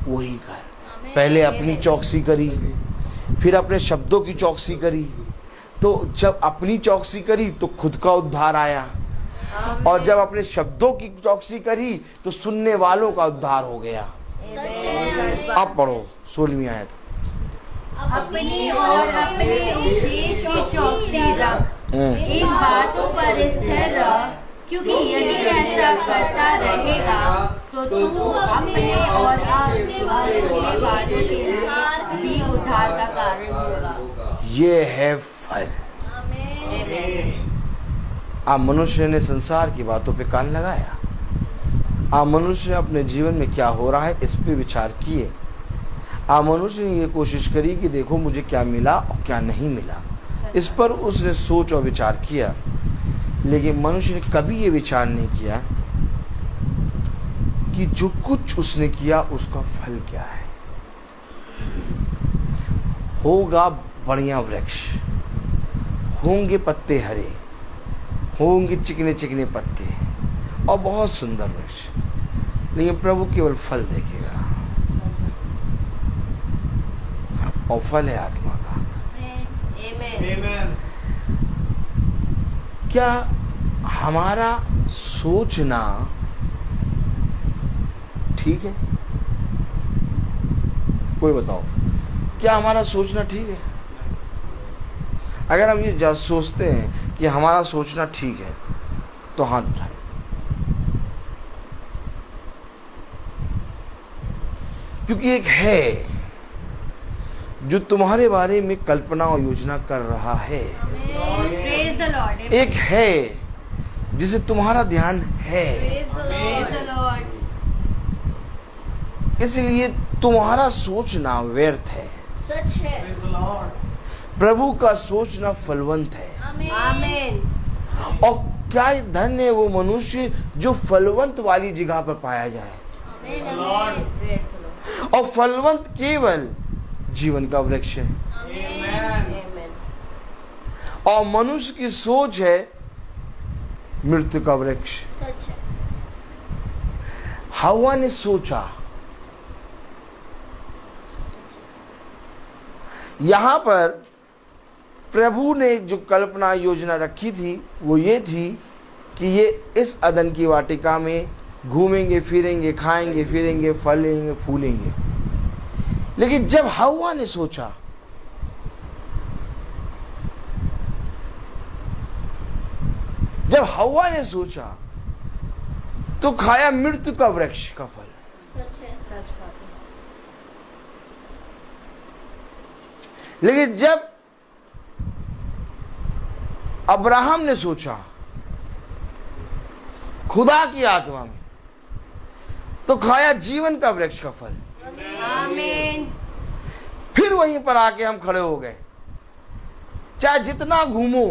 वही कर। पहले अपनी चौकसी करी, फिर अपने शब्दों की चौकसी करी। तो जब अपनी चौकसी करी तो खुद का उद्धार आया, और जब अपने शब्दों की चौकसी करी तो सुनने वालों का उद्धार हो गया। अब पढ़ो 16वीं आयत। अपनी और अपने उपदेश की चौकसी रख, इन बातों पर स्थिर रह, क्योंकि यदि ऐसा करता रहेगा तो तू अपने और आने वालों के बातों के भी उद्धार का कारण होगा। ये है फल। आप मनुष्य ने संसार की बातों पे कान लगाया। आप मनुष्य ने अपने जीवन में क्या हो रहा है इस पे विचार किए। आप मनुष्य ने ये कोशिश करी कि देखो मुझे क्या मिला और क्या नहीं मिला। इस पर उसने सोच और विचार किया, लेकिन मनुष्य ने कभी ये विचार नहीं किया कि जो कुछ उसने किया उसका फल क्या है। होगा बढ़िया वृक्ष, होंगे पत्ते हरे, होंगे चिकने चिकने पत्ते और बहुत सुंदर वृक्ष, लेकिन प्रभु केवल फल देखेगा, और फल है आत्मा का। क्या हमारा सोचना ठीक है? कोई बताओ, क्या हमारा सोचना ठीक है? अगर हम ये सोचते हैं कि हमारा सोचना ठीक है तो हाथ उठाएं। क्योंकि एक है जो तुम्हारे बारे में कल्पना और योजना कर रहा है। Praise the Lord. एक है जिसे तुम्हारा ध्यान है। Praise the Lord. इसलिए तुम्हारा सोचना व्यर्थ है, सच है। प्रभु का सोचना फलवंत है। आमीन। और क्या धन्य है वो मनुष्य जो फलवंत वाली जगह पर पाया जाए। और फलवंत केवल जीवन का वृक्ष है। और मनुष्य की सोच है मृत्यु का वृक्ष। सच है। हवा ने सोचा, यहां पर प्रभु ने जो कल्पना योजना रखी थी वो ये थी कि ये इस अदन की वाटिका में घूमेंगे फिरेंगे, खाएंगे फिरेंगे, फलेंगे फूलेंगे। लेकिन जब हवा ने सोचा, जब हवा ने सोचा तो खाया मृत्यु का वृक्ष का फल। सच है। सच बात है। लेकिन जब अब्राहम ने सोचा खुदा की आत्मा में, तो खाया जीवन का वृक्ष का फल। आमीन। फिर वहीं पर आके हम खड़े हो गए। चाहे जितना घूमो,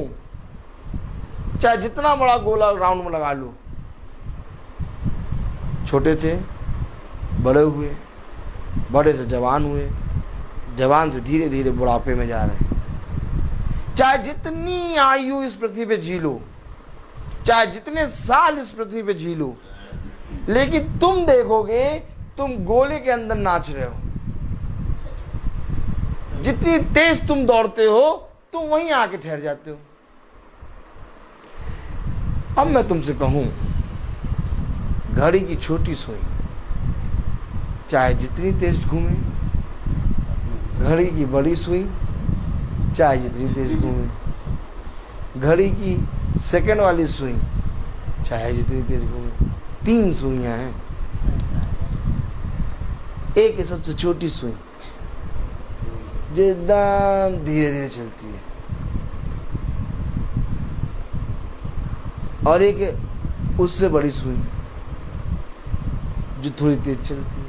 चाहे जितना बड़ा गोला राउंड में लगा लो, छोटे थे बड़े हुए, बड़े से जवान हुए, जवान से धीरे धीरे बुढ़ापे में जा रहे हैं। चाहे जितनी आयु इस पृथ्वी पे जी लो, चाहे जितने साल इस पृथ्वी पे जी लो, लेकिन तुम देखोगे तुम गोले के अंदर नाच रहे हो। जितनी तेज तुम दौड़ते हो तुम वहीं आके ठहर जाते हो। अब मैं तुमसे कहूं, घड़ी की छोटी सुई चाहे जितनी तेज घूमे, घड़ी की बड़ी सुई चाहे जितनी तेज घूमे, घड़ी की सेकंड वाली सुई चाहे जितनी तेज घूमे, 3 सुइयां हैं। एक है सबसे छोटी सुई जो एकदम धीरे धीरे चलती है, और एक है उससे बड़ी सुई जो थोड़ी तेज चलती है,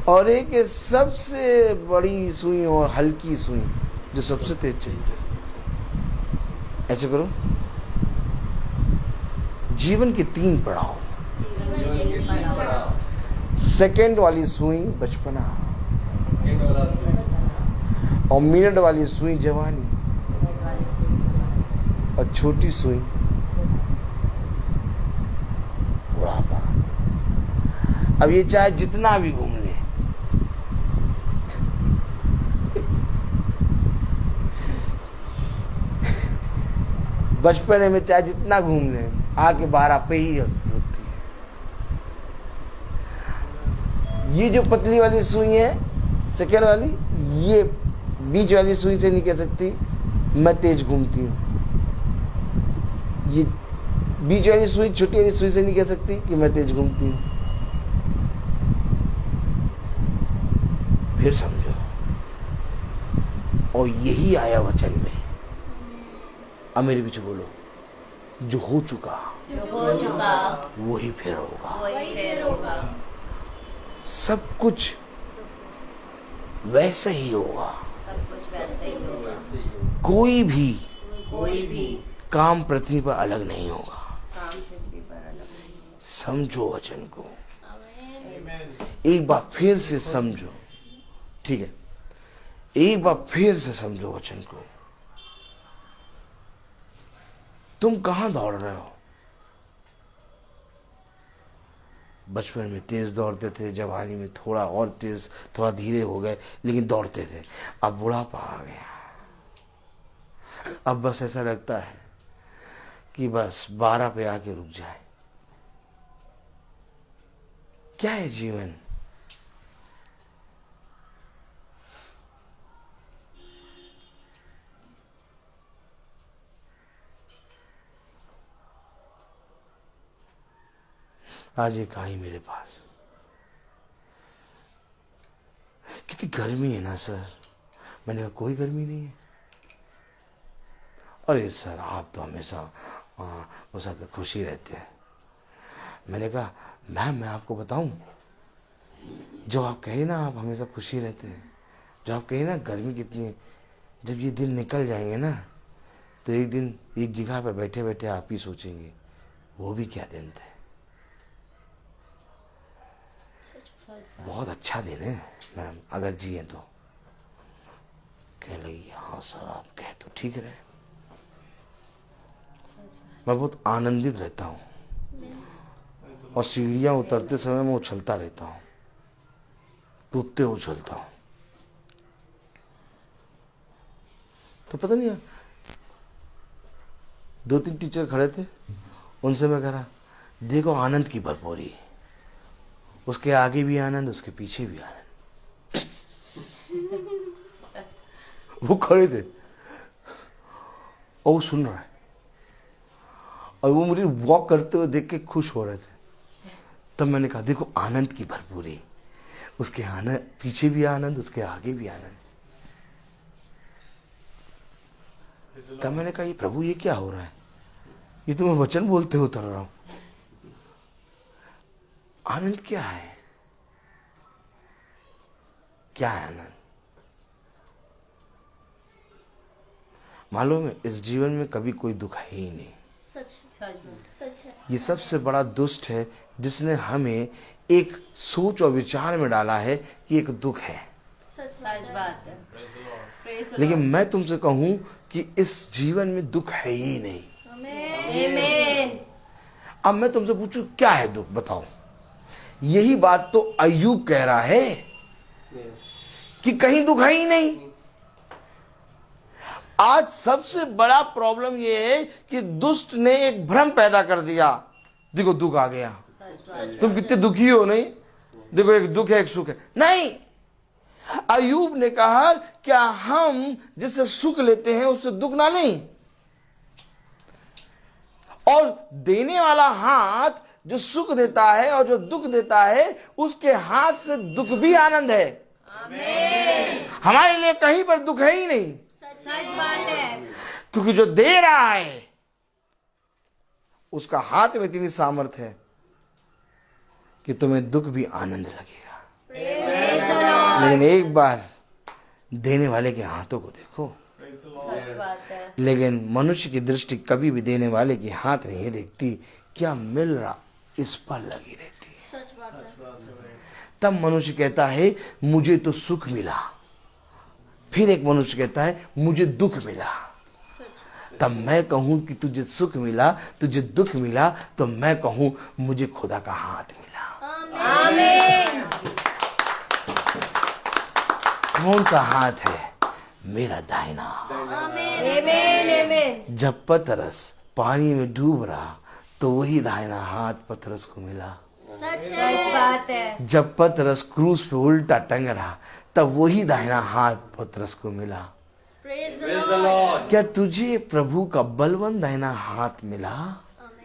और एक है सबसे बड़ी सुई और हल्की सुई जो सबसे तेज चलती है। ऐसे करो, जीवन के 3 पड़ाव। सेकंड वाली सुई बचपना, और मिनट वाली सुई जवानी, और छोटी सुई बुढ़ापा। अब ये चाहे जितना भी घूम ले, बचपने में चाहे जितना घूम ले, आके 12 पे ही होती है। ये जो पतली वाली सुई है सेकेंड वाली, ये बीच वाली सुई से नहीं कह सकती मैं तेज घूमती हूँ। ये बीच वाली सुई छोटी वाली सुई से नहीं कह सकती कि मैं तेज घूमती हूँ। फिर समझो, और यही आया वचन में। अब मेरे पीछे बोलो, जो हो चुका वही फिर होगा, सब कुछ वैसा ही होगा। कोई भी काम पृथ्वी पर अलग नहीं होगा। समझो वचन को, एक बार फिर से समझो, ठीक है? एक बार फिर से समझो वचन को। तुम कहां दौड़ रहे हो? बचपन में तेज दौड़ते थे, जवानी में थोड़ा और तेज, थोड़ा धीरे हो गए, लेकिन दौड़ते थे। अब बुढ़ापा आ गया, अब बस ऐसा लगता है कि बस 12 पे आके रुक जाए। क्या है जीवन? आज एक आई मेरे पास, कितनी गर्मी है ना सर। मैंने कहा कोई गर्मी नहीं है। अरे सर आप तो हमेशा उस साथ खुशी रहते हैं। मैंने कहा मैम मैं आपको बताऊं, जो आप कहे ना आप हमेशा खुशी रहते हैं, जो आप कहे ना गर्मी कितनी है, जब ये दिन निकल जाएंगे ना तो एक दिन एक जगह पे बैठे बैठे आप ही सोचेंगे वो भी क्या दिन थे। बहुत अच्छा दिन है मैम, अगर जिए तो। कहने लगी हाँ सर आप कहे तो ठीक रहे। मैं बहुत आनंदित रहता हूँ, और सीढ़ियां उतरते समय मैं उछलता रहता हूँ, कूदते उछलता हूँ। तो पता नहीं 2-3 टीचर खड़े थे, उनसे मैं कह रहा देखो आनंद की भरपूरी, उसके आगे भी आनंद, उसके पीछे भी आनंद। वो खड़े थे और वो सुन रहा है, और वो मुझे वॉक करते हुए देख के खुश हो रहे थे। तब मैंने कहा देखो आनंद की भरपूरी, उसके आनंद पीछे भी आनंद, उसके आगे भी आनंद। तब मैंने कहा ये प्रभु ये क्या हो रहा है? ये तो मैं वचन बोलते उतर रहा हूं। आनंद क्या है? क्या है आनंद? मालूम है, इस जीवन में कभी कोई दुख है ही नहीं। सच है। ये सबसे बड़ा दुष्ट है जिसने हमें एक सोच और विचार में डाला है कि एक दुख है। सच बात है। Praise the लेकिन मैं तुमसे कहूं कि इस जीवन में दुख है ही नहीं। Amen. अब मैं तुमसे पूछूं क्या है दुख, बताओ। यही बात तो अय्यूब कह रहा है कि कहीं दुख है ही नहीं। आज सबसे बड़ा प्रॉब्लम यह है कि दुष्ट ने एक भ्रम पैदा कर दिया। देखो दुख आ गया, तुम कितने दुखी हो, नहीं देखो एक दुख है एक सुख है। नहीं, अय्यूब ने कहा क्या हम जिससे सुख लेते हैं उससे दुख ना लें? और देने वाला हाथ जो सुख देता है और जो दुख देता है उसके हाथ से दुख भी आनंद है। हमारे लिए कहीं पर दुख है ही नहीं, सच बात है। क्योंकि जो दे रहा है उसका हाथ में इतनी सामर्थ्य है कि तुम्हें दुख भी आनंद लगेगा। Praise the Lord. लेकिन एक बार देने वाले के हाथों को देखो। सच बात है। लेकिन मनुष्य की दृष्टि कभी भी देने वाले के हाथ नहीं देखती, क्या मिल रहा इस पर लगी रहती है। सच बात है। तब मनुष्य कहता है मुझे तो सुख मिला, फिर एक मनुष्य कहता है मुझे दुख मिला। तब मैं कहूं कि तुझे सुख मिला, तुझे दुख मिला, तो मैं कहूं मुझे खुदा का हाथ मिला। आमीन। कौन सा हाथ है? मेरा दाहिना। आमीन। जब पतरस पानी में डूब रहा तो वही दाहिना हाथ पतरस को मिला। सच बात है। जब पतरस क्रूस पे उल्टा टंग रहा तब वही दाहिना हाथ पतरस को मिला। Praise the Lord. क्या तुझे प्रभु का बलवंत दाहिना हाथ मिला?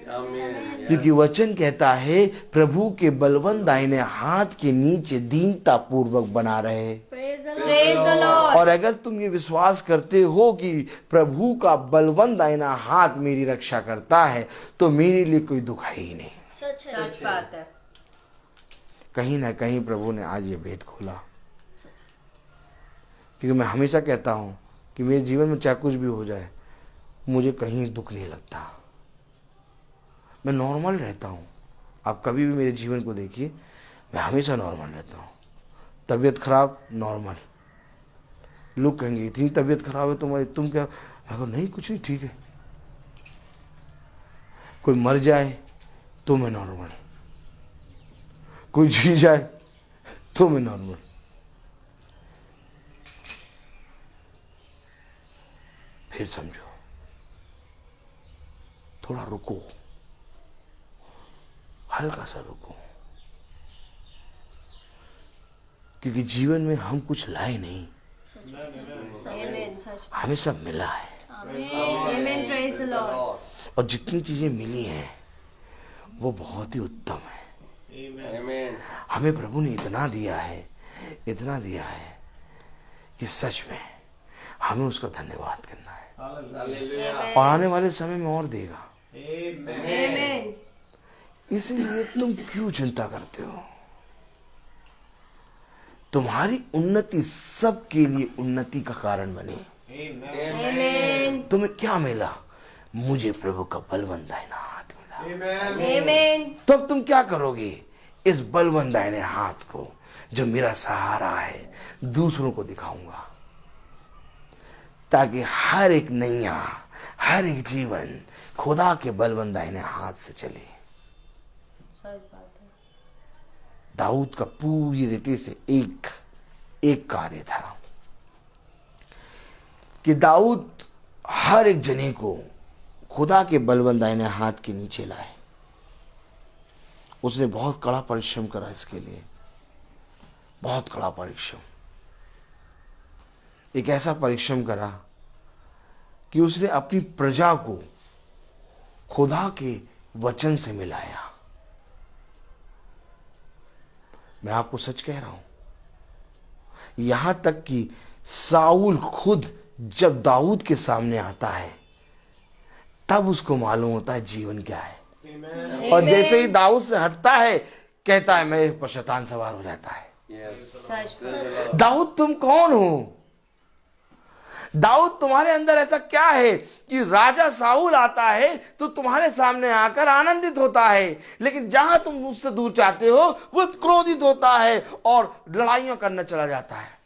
क्योंकि वचन कहता है प्रभु के बलवंत दाहिने हाथ के नीचे दीनता पूर्वक बना रहे। Praise the Lord. और अगर तुम ये विश्वास करते हो कि प्रभु का बलवंत दाहिना हाथ मेरी रक्षा करता है तो मेरे लिए कोई दुख है ही नहीं। सच बात है। कहीं ना कहीं प्रभु ने आज ये भेद खोला। क्योंकि मैं हमेशा कहता हूं कि मेरे जीवन में चाहे कुछ भी हो जाए मुझे कहीं दुख नहीं लगता, मैं नॉर्मल रहता हूं। आप कभी भी मेरे जीवन को देखिए, मैं हमेशा नॉर्मल रहता हूं। तबीयत खराब, नॉर्मल। लोग कहेंगे इतनी तबीयत खराब है तुम्हारी, तुम क्या? मैं कहूं नहीं कुछ नहीं, ठीक है। कोई मर जाए तो मैं नॉर्मल, कोई जी जाए तो मैं नॉर्मल। फिर समझो, थोड़ा रुको, हल्का सा रुको, क्योंकि जीवन में हम कुछ लाए नहीं, हमें सब मिला है। Amen. Praise the Lord. और जितनी चीजें मिली हैं वो बहुत ही उत्तम है। हमें प्रभु ने इतना दिया है, इतना दिया है कि सच में हमें उसका धन्यवाद करना है। और आने वाले समय में और देगा। Amen. इसीलिए तुम क्यों चिंता करते हो? तुम्हारी उन्नति सबके लिए उन्नति का कारण बने। Amen. तुम्हें क्या मिला? मुझे प्रभु का बलवंत दाहिना हाथ मिला। Amen. तब तुम क्या करोगे? इस बलवंत दाहिने हाथ को जो मेरा सहारा है दूसरों को दिखाऊंगा, ताकि हर एक नैया, हर एक जीवन खुदा के बलवंत दाहिने हाथ से चले। दाऊद का पूरी रीति से एक कार्य था कि दाऊद हर एक जने को खुदा के बलवंत दाहिने हाथ के नीचे लाए। उसने बहुत कड़ा परिश्रम करा इसके लिए, बहुत कड़ा परिश्रम। एक ऐसा परिश्रम करा कि उसने अपनी प्रजा को खुदा के वचन से मिलाया। मैं आपको सच कह रहा हूं, यहां तक कि साउल खुद जब दाऊद के सामने आता है तब उसको मालूम होता है जीवन क्या है। और जैसे ही दाऊद से हटता है कहता है मेरे पर शैतान सवार हो जाता है। सच। दाऊद तुम कौन हो? दाऊद तुम्हारे अंदर ऐसा क्या है कि राजा साउल आता है तो तुम्हारे सामने आकर आनंदित होता है, लेकिन जहां तुम उससे दूर चाहते हो वो क्रोधित होता है और लड़ाइयां करना चला जाता है।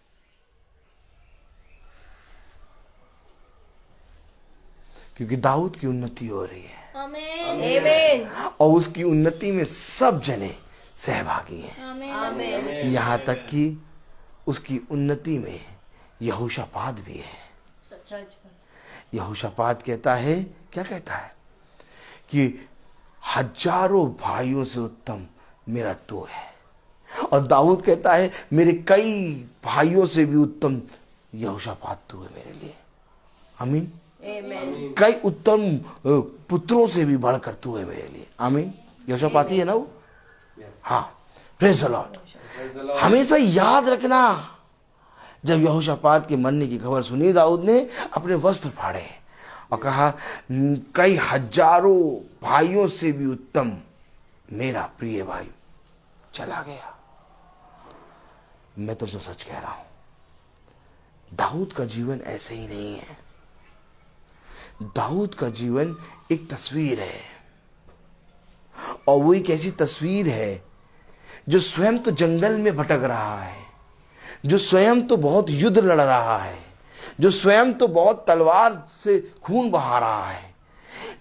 क्योंकि दाऊद की उन्नति हो रही है आमीन। और उसकी उन्नति में सब जने सहभागी हैं। आमीन। यहां तक कि उसकी उन्नति में यहोशापात भी है। यहोशापात कहता है, क्या कहता है कि हजारों भाइयों से उत्तम मेरा तू है, और दाऊद कहता है मेरे कई भाइयों से भी उत्तम यहोशापात तू है मेरे लिए। आमीन। कई उत्तम पुत्रों से भी बढ़कर तू है मेरे लिए। आमीन। यहोशापात ही है ना वो? हाँ, प्रेज द लॉर्ड। हमेशा याद रखना, जब यहोशापात के मरने की खबर सुनी, दाऊद ने अपने वस्त्र फाड़े और कहा कई हजारों भाइयों से भी उत्तम मेरा प्रिय भाई चला गया। मैं तुमसे सच कह रहा हूं, दाऊद का जीवन ऐसे ही नहीं है। दाऊद का जीवन एक तस्वीर है, और वो एक ऐसी तस्वीर है जो स्वयं तो जंगल में भटक रहा है, जो स्वयं तो बहुत युद्ध लड़ रहा है, जो स्वयं तो बहुत तलवार से खून बहा रहा है,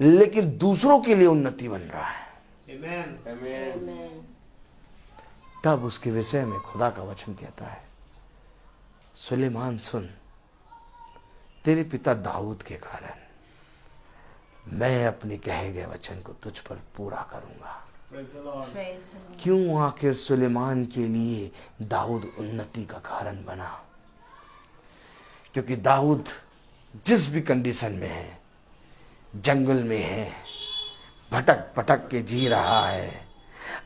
लेकिन दूसरों के लिए उन्नति बन रहा है। तब उसके विषय में खुदा का वचन कहता है, सुलेमान सुन, तेरे पिता दाऊद के कारण मैं अपने कहे गए वचन को तुझ पर पूरा करूंगा। क्यों आखिर सुलेमान के लिए दाऊद उन्नति का कारण बना? क्योंकि दाऊद जिस भी कंडीशन में है, जंगल में है, भटक भटक के जी रहा है,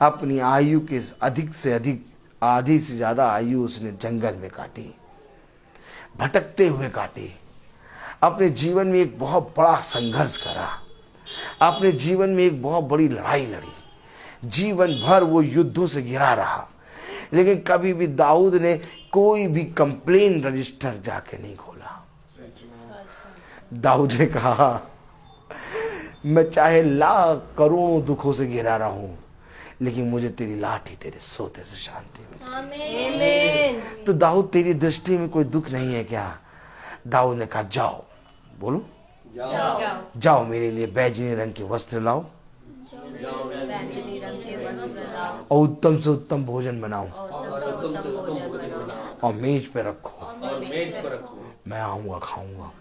अपनी आयु के अधिक से अधिक, आधी से ज्यादा आयु उसने जंगल में काटी, भटकते हुए काटी। अपने जीवन में एक बहुत बड़ा संघर्ष करा, अपने जीवन में एक बहुत बड़ी लड़ाई लड़ी, जीवन भर वो युद्धों से घिरा रहा, लेकिन कभी भी दाऊद ने कोई भी कंप्लेन रजिस्टर जाके नहीं खोला। दाऊद ने कहा मैं चाहे लाख करोड़ों दुखों से घिरा रहा हूं, लेकिन मुझे तेरी लाठी, तेरे सोते से शांति मिली। तो दाऊद, तेरी दृष्टि में कोई दुख नहीं है क्या? दाऊद ने कहा जाओ, बोलो जाओ मेरे लिए बैजनी रंग के वस्त्र लाओ और उत्तम से उत्तम भोजन बनाओ और मेज पे रखो, मैं आऊंगा खाऊंगा।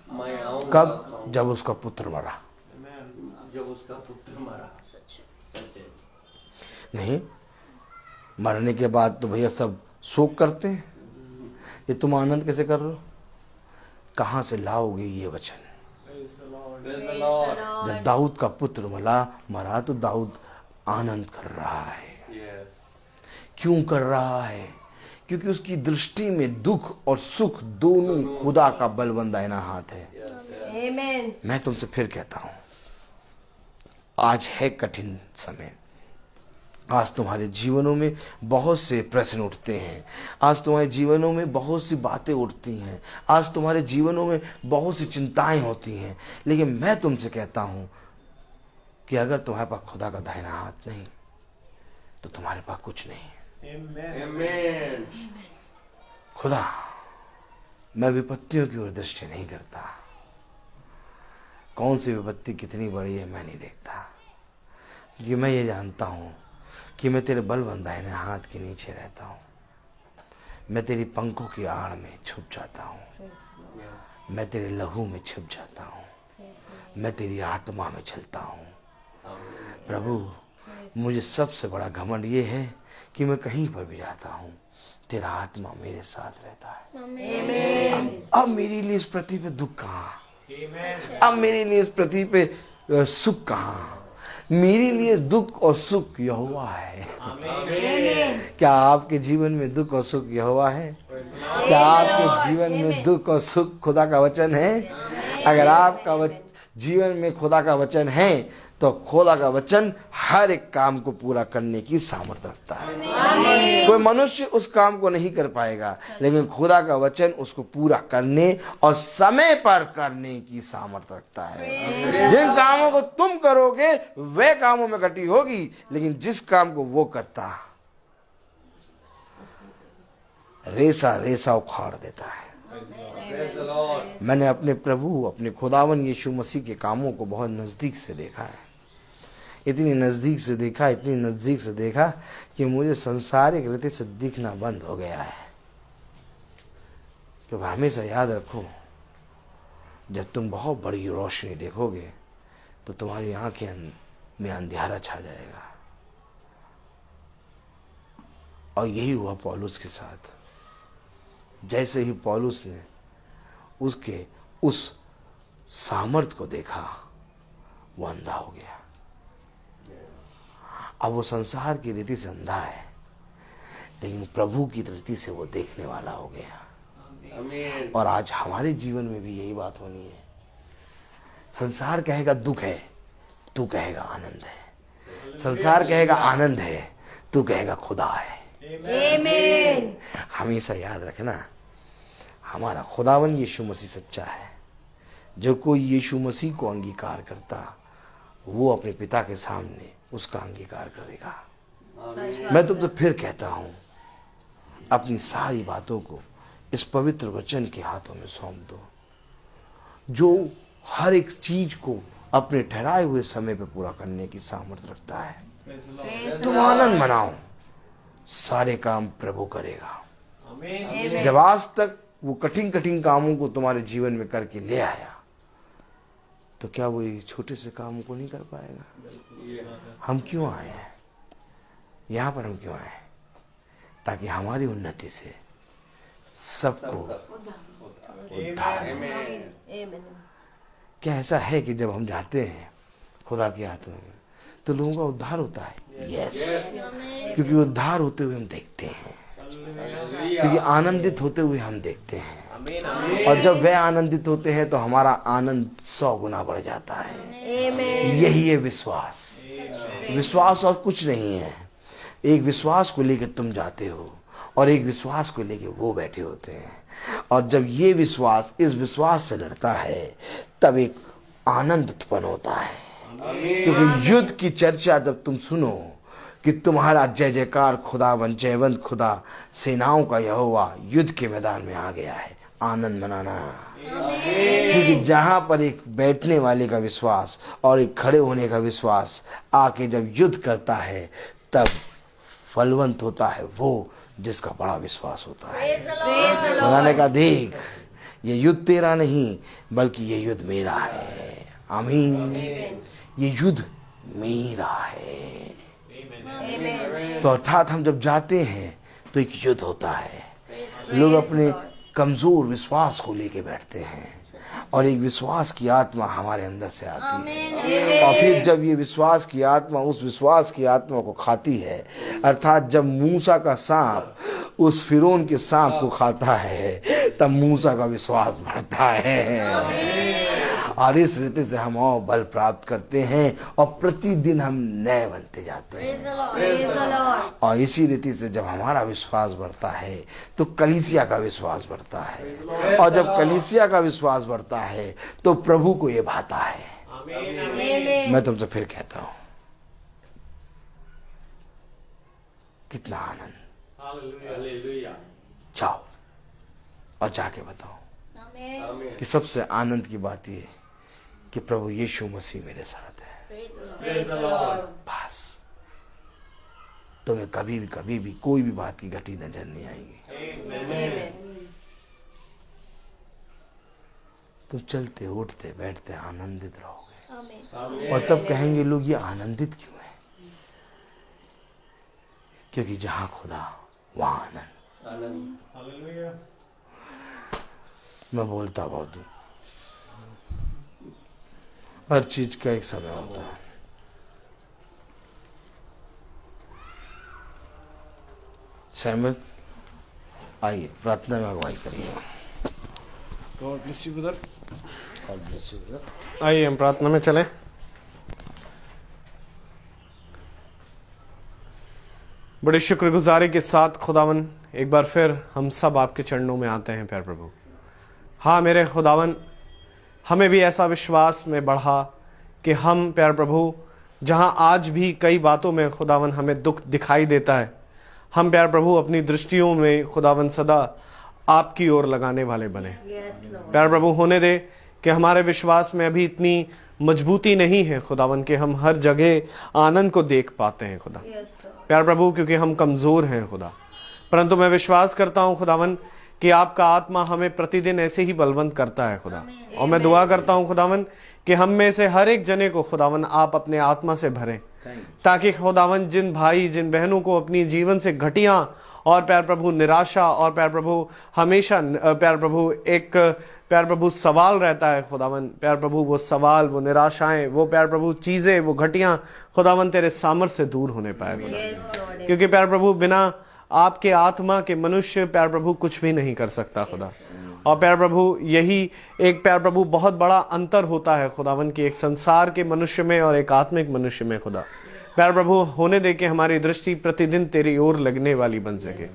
कब? जब उसका पुत्र मरा। नहीं, मरने के बाद तो भैया सब शोक करते हैं, ये तुम आनंद कैसे कर रहे हो? कहां से लाओगे ये वचन? जब दाऊद का पुत्र मरा तो दाऊद आनंद कर रहा है। क्यों कर रहा है? क्योंकि उसकी दृष्टि में दुख और सुख दोनों खुदा का बलबंद दाहिना हाथ है। मैं तुमसे फिर कहता हूं, आज है कठिन समय। आज तुम्हारे जीवनों में बहुत से प्रश्न उठते हैं, आज तुम्हारे जीवनों में बहुत सी बातें उठती हैं, आज तुम्हारे जीवनों में बहुत सी चिंताएं होती हैं, लेकिन मैं तुमसे कहता हूं कि अगर तुम्हारे पास खुदा का दाहिना हाथ नहीं तो तुम्हारे पास कुछ नहीं। आमीन। खुदा, मैं विपत्तियों की ओर दृष्टि नहीं करता, कौन सी विपत्ति कितनी बड़ी है मैं नहीं देखता, क्योंकि मैं ये जानता हूं कि मैं तेरे बलबंद दाहिने हाथ के नीचे रहता हूँ, मैं तेरी पंखों की आड़ में छुप जाता हूँ, मैं तेरे लहू में छिप जाता हूँ, मैं तेरी आत्मा में चलता हूँ। प्रभु, मुझे सबसे बड़ा घमंड ये है कि मैं कहीं पर भी जाता हूँ, तेरा आत्मा मेरे साथ रहता है। अब मेरे लिए इस पृथ्वी पे दुख कहाँ? अब मेरे लिए इस पृथ्वी पे सुख कहाँ? मेरे लिए दुख और सुख यहोवा है। क्या आपके जीवन में दुख और सुख यहोवा है? क्या आपके जीवन में दुख और सुख खुदा का वचन है? अगर आपका जीवन में खुदा का वचन है तो खुदा का वचन हर एक काम को पूरा करने की सामर्थ्य रखता है। कोई मनुष्य उस काम को नहीं कर पाएगा, लेकिन खुदा का वचन उसको पूरा करने और समय पर करने की सामर्थ्य रखता है। जिन कामों को तुम करोगे वे कामों में गति होगी, लेकिन जिस काम को वो करता रेसा रेसा उखाड़ देता है। मैंने अपने प्रभु अपने खुदावन यीशु मसीह के कामों को बहुत नजदीक से देखा है। इतनी नजदीक से देखा, इतनी नजदीक से देखा कि मुझे संसारिक रीति से दिखना बंद हो गया है। क्योंकि हमेशा याद रखो, जब तुम बहुत बड़ी रोशनी देखोगे तो तुम्हारी आंखें में अंधियारा छा जाएगा। और यही हुआ पौलुस के साथ। जैसे ही पौलुस ने उसके उस सामर्थ को देखा, वो अंधा हो गया। अब वो संसार की रीति से अंधा है, लेकिन प्रभु की रीति से वो देखने वाला हो गया। और आज हमारे जीवन में भी यही बात होनी है। संसार कहेगा दुख है, तू कहेगा आनंद है। संसार कहेगा आनंद है, तू कहेगा खुदा है। आमीन। हमेशा याद रखना, हमारा खुदावन यीशु मसीह सच्चा है। जो कोई यीशु मसीह को अंगीकार करता, वो अपने पिता के सामने उसका अंगीकार करेगा। मैं तुमसे फिर कहता हूं, अपनी सारी बातों को इस पवित्र वचन के हाथों में सौंप दो, जो हर एक चीज को अपने ठहराए हुए समय पे पूरा करने की सामर्थ्य रखता है। तुम आनंद मनाओ, सारे काम प्रभु करेगा। जब आज तक वो कठिन कठिन कामों को तुम्हारे जीवन में करके ले आया, तो क्या वो ये छोटे से काम को नहीं कर पाएगा? हम क्यों आए हैं यहाँ पर? हम क्यों आए? ताकि हमारी उन्नति से सबको उद्धार। क्या ऐसा है कि जब हम जाते हैं खुदा के हाथों में तो लोगों का उद्धार होता है? यस, क्योंकि उद्धार होते हुए हम देखते हैं, क्योंकि आनंदित होते हुए हम देखते हैं। और जब वे आनंदित होते हैं तो हमारा आनंद 100 गुना बढ़ जाता है। यही है विश्वास। विश्वास और कुछ नहीं है। एक विश्वास को लेकर तुम जाते हो और एक विश्वास को लेकर वो बैठे होते हैं। और जब ये विश्वास इस विश्वास से लड़ता है, तब एक आनंद उत्पन्न होता है। क्योंकि युद्ध की चर्चा जब तुम सुनो कि तुम्हारा जय जयकार खुदावन, जयवंत खुदा, सेनाओं का यहोवा युद्ध के मैदान में आ गया है, आनंद मनाना। क्योंकि जहां पर एक बैठने वाले का विश्वास और एक खड़े होने का विश्वास आके जब युद्ध करता है, तब फलवंत होता है वो जिसका बड़ा विश्वास होता है। खुदा ने कहा, देख, ये युद्ध तेरा नहीं बल्कि ये युद्ध मेरा है। आमीन। ये युद्ध मेरा है। तो अर्थात हम जब जाते हैं तो एक युद्ध होता है। लोग अपने कमजोर विश्वास को लेके बैठते हैं और एक विश्वास की आत्मा हमारे अंदर से आती है। और फिर जब ये विश्वास की आत्मा उस विश्वास की आत्मा को खाती है, अर्थात जब मूसा का सांप उस फिरौन के सांप को खाता है, तब मूसा का विश्वास बढ़ता है। और इस रीति से हम और बल प्राप्त करते हैं और प्रतिदिन हम नए बनते जाते हैं। और इसी रीति से जब हमारा विश्वास बढ़ता है तो कलीसिया का विश्वास बढ़ता है। और जब कलीसिया का विश्वास बढ़ता है तो प्रभु को ये भाता है। मैं तुमसे फिर कहता हूं, कितना आनंद। जाओ और जाके बताओ कि सबसे आनंद की बात ये कि प्रभु यीशु मसीह मेरे साथ है। बस तुम्हें कभी भी कोई भी बात की घटी नजर नहीं आएगी। तुम चलते उठते बैठते आनंदित रहोगे। और तब कहेंगे लोग, ये आनंदित क्यों है? क्योंकि जहां खुदा वहां आनंद। मैं बोलता बहुत हूं, हर चीज का एक समय होता है। सहमत? आइए प्रार्थना में अगुवाई करिए। God bless you brother. आइए हम प्रार्थना में चलें। बड़ी शुक्रगुजारी के साथ खुदावन एक बार फिर हम सब आपके चरणों में आते हैं प्यारे प्रभु। हाँ मेरे खुदावन, हमें भी ऐसा विश्वास में बढ़ा कि हम प्यारे प्रभु जहां आज भी कई बातों में खुदावन हमें दुख दिखाई देता है, हम प्यारे प्रभु अपनी दृष्टियों में खुदावन सदा आपकी ओर लगाने वाले बने। प्यारे प्रभु होने दे कि हमारे विश्वास में अभी इतनी मजबूती नहीं है खुदावन कि हम हर जगह आनंद को देख पाते हैं खुदा। प्यारे प्रभु क्योंकि हम कमजोर हैं खुदा, परंतु मैं विश्वास करता हूं खुदावन कि आपका आत्मा हमें प्रतिदिन ऐसे ही बलवंत करता है खुदा। और मैं दुआ करता हूं खुदावन कि हम में से हर एक जने को खुदावन आप अपने आत्मा से भरें, ताकि खुदावन जिन भाई जिन बहनों को अपनी जीवन से घटिया और प्यार प्रभु निराशा और प्यार प्रभु हमेशा प्यार प्रभु एक प्यार प्रभु सवाल रहता है खुदावन, प्यार प्रभु वो सवाल वो निराशाएं वो प्यार प्रभु चीजें वो घटिया खुदावन तेरे सामर्थ्य से दूर होने पाए खुदा। क्योंकि प्यार प्रभु बिना आपके आत्मा के मनुष्य प्यार प्रभु कुछ भी नहीं कर सकता खुदा। और प्यार प्रभु यही एक प्यार प्रभु बहुत बड़ा अंतर होता है खुदावन की एक संसार के मनुष्य में और एक आत्मिक मनुष्य में खुदा। प्यार प्रभु होने दे कि हमारी दृष्टि प्रतिदिन तेरी ओर लगने वाली बन सके।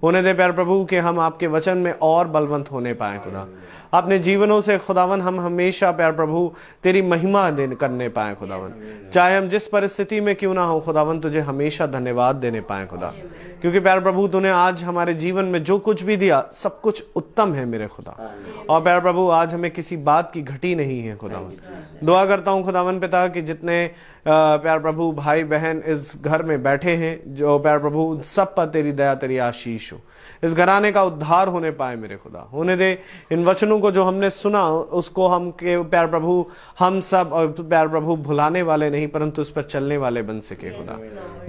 होने दे प्यार प्रभु कि हम आपके वचन में और बलवंत होने पाए खुदा। अपने जीवनों से खुदावन हम हमेशा प्यार प्रभु तेरी महिमा करने पाए खुदावन। चाहे हम जिस परिस्थिति में क्यों ना हो खुदावन, तुझे हमेशा धन्यवाद देने पाए खुदा। क्योंकि प्यार प्रभु तूने आज हमारे जीवन में जो कुछ भी दिया सब कुछ उत्तम है मेरे खुदा। और प्यार प्रभु आज हमें किसी बात की घटी नहीं है खुदावन। दुआ करता हूँ खुदावन पिता कि जितने प्यार प्रभु भाई बहन इस घर में बैठे हैं, जो प्यार प्रभु सब पर तेरी दया तेरी आशीष हो, इस घराने का उद्धार होने पाए मेरे खुदा। होने दे इन वचनों को जो हमने सुना उसको हम के प्यार प्रभु हम सब और प्यार प्रभु भुलाने वाले नहीं परंतु उस पर चलने वाले बन सके खुदा।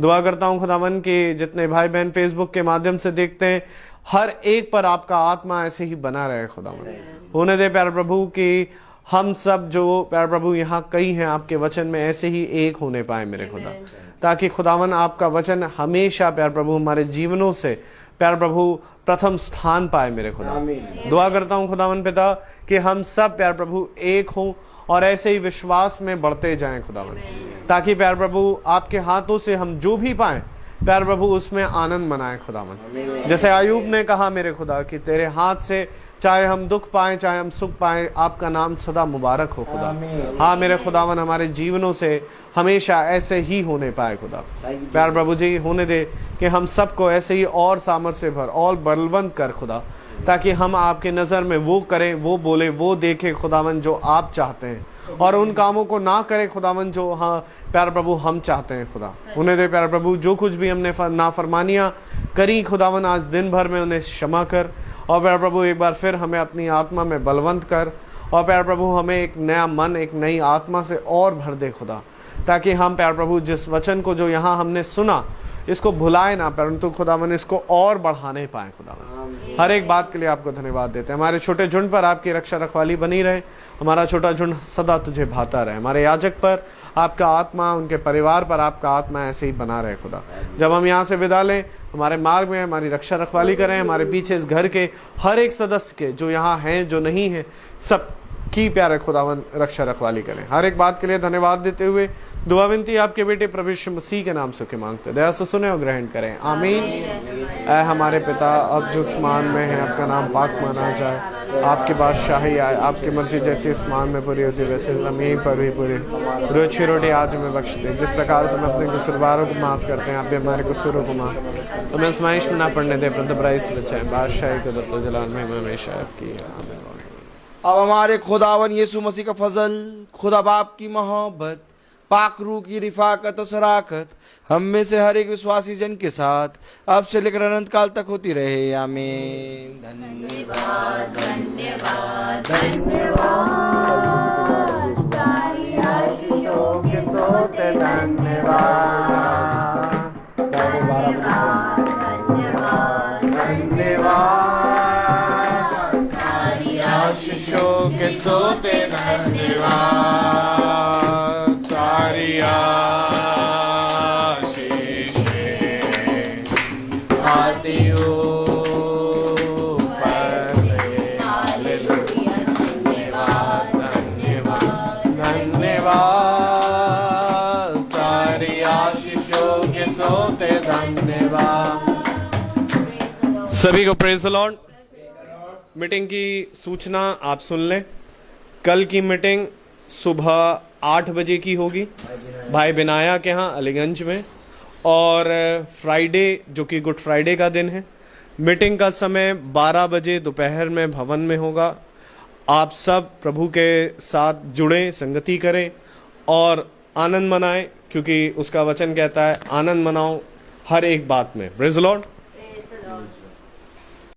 दुआ करता हूँ खुदावन कि जितने भाई बहन फेसबुक के माध्यम से देखते हैं हर एक पर आपका आत्मा ऐसे ही बना रहे खुदावन। होने दे प्यार प्रभु कि हम सब जो प्यार प्रभु यहाँ कई हैं आपके वचन में ऐसे ही एक होने पाए मेरे खुदा, ताकि खुदावन आपका वचन हमेशा प्यार प्रभु हमारे जीवनों से प्यार प्रभु प्रथम स्थान पाए मेरे खुदा। दुआ करता हूँ खुदावन पिता कि हम सब प्यार प्रभु एक हों और ऐसे ही विश्वास में बढ़ते जाएं खुदावन, ताकि प्यार प्रभु आपके हाथों से हम जो भी पाएं प्यार प्रभु उसमें आनंद मनाएं खुदावन। जैसे आयूब ने कहा मेरे खुदा कि तेरे हाथ से चाहे हम दुख पाएं चाहे हम सुख पाएं आपका नाम सदा मुबारक हो खुदा। हाँ मेरे खुदावन हमारे जीवनों से हमेशा ऐसे ही होने पाए खुदा। प्यार प्रभु जी होने दे कि हम सबको ऐसे ही और सामर्थ्य से भर और बलवंत कर खुदा, ताकि हम आपके नज़र में वो करें वो बोले वो देखें खुदावन जो आप चाहते हैं, और उन कामों को ना करें खुदावन जो हाँ प्यार प्रभु हम चाहते हैं खुदा। उन्हें दे प्यार प्रभु जो कुछ भी हमने नाफरमानियां करी खुदावन आज दिन भर में उन्हें क्षमा कर, और प्यार प्रभु एक बार फिर हमें अपनी आत्मा में बलवंत कर, और प्यार प्रभु हमें एक नया मन एक नई आत्मा से और भर दे खुदा, ताकि हम प्यार प्रभु जिस वचन को जो यहाँ हमने सुना इसको भुलाए ना परंतु खुदावन इसको और बढ़ाने पाए खुदावन। हर एक बात के लिए आपको धन्यवाद देते हैं। हमारे छोटे झुंड पर आपकी रक्षा रखवाली बनी रहे, हमारा छोटा झुंड सदा तुझे भाता रहे। हमारे याजक पर आपका आत्मा उनके परिवार पर आपका आत्मा ऐसे ही बना रहे खुदा। जब हम यहाँ से विदा लें हमारे मार्ग में हमारी रक्षा रखवाली करें, हमारे पीछे इस घर के हर एक सदस्य के जो यहाँ हैं जो नहीं है सब की प्यारे खुदावन रक्षा रखवाली करें। हर एक बात के लिए धन्यवाद देते हुए दुआ विनती आपके बेटे प्रभु यीशु मसीह के नाम से के मांगते, दया से सुने और ग्रहण करें आमीन। ऐ हमारे पिता अब जो आसमान में है आपका नाम पाक माना जाए, आपकी बादशाही आए, आपकी मर्जी जैसी आसमान में पूरी होती वैसे जमीन पर भी पूरी। रोज की रोटी आज हमें बख्श दे, जिस प्रकार से हम अपने कसूरवारों को माफ करते हैं आप भी हमारे कसूरों को माफ, हमें आजमाइश में ना पड़ने दे परंतु बुराई से बचाएं, बादशाही को दर जलाल में हमेशा आपकी आमीन। अब हमारे खुदावन यीशु मसीह का फजल, खुदा बाप की मोहब्बत, पाक रूह की रिफाकत और शराकत हम में से हर एक विश्वासी जन के साथ अब से लेकर अनंत काल तक होती रहे आमीन। धन्यवाद धन्यवाद धन्यवाद सारी आशीषों के सोते धन्यवाद धन्यवाद धन्यवाद सारी आशीषों के सोते धन्यवाद सारी आशीषें आती ऊपर से हालेलुया धन्यवाद धन्यवाद के सोते धन्यवाद। सभी को प्रेज द लॉर्ड। मीटिंग की सूचना आप सुन लें। कल की मीटिंग सुबह 8 बजे की होगी भाई बिनाया के यहाँ अलीगंज में, और फ्राइडे जो कि गुड फ्राइडे का दिन है, मीटिंग का समय 12 बजे दोपहर में भवन में होगा। आप सब प्रभु के साथ जुड़ें, संगति करें और आनंद मनाएं, क्योंकि उसका वचन कहता है आनंद मनाओ हर एक बात में। Praise the Lord.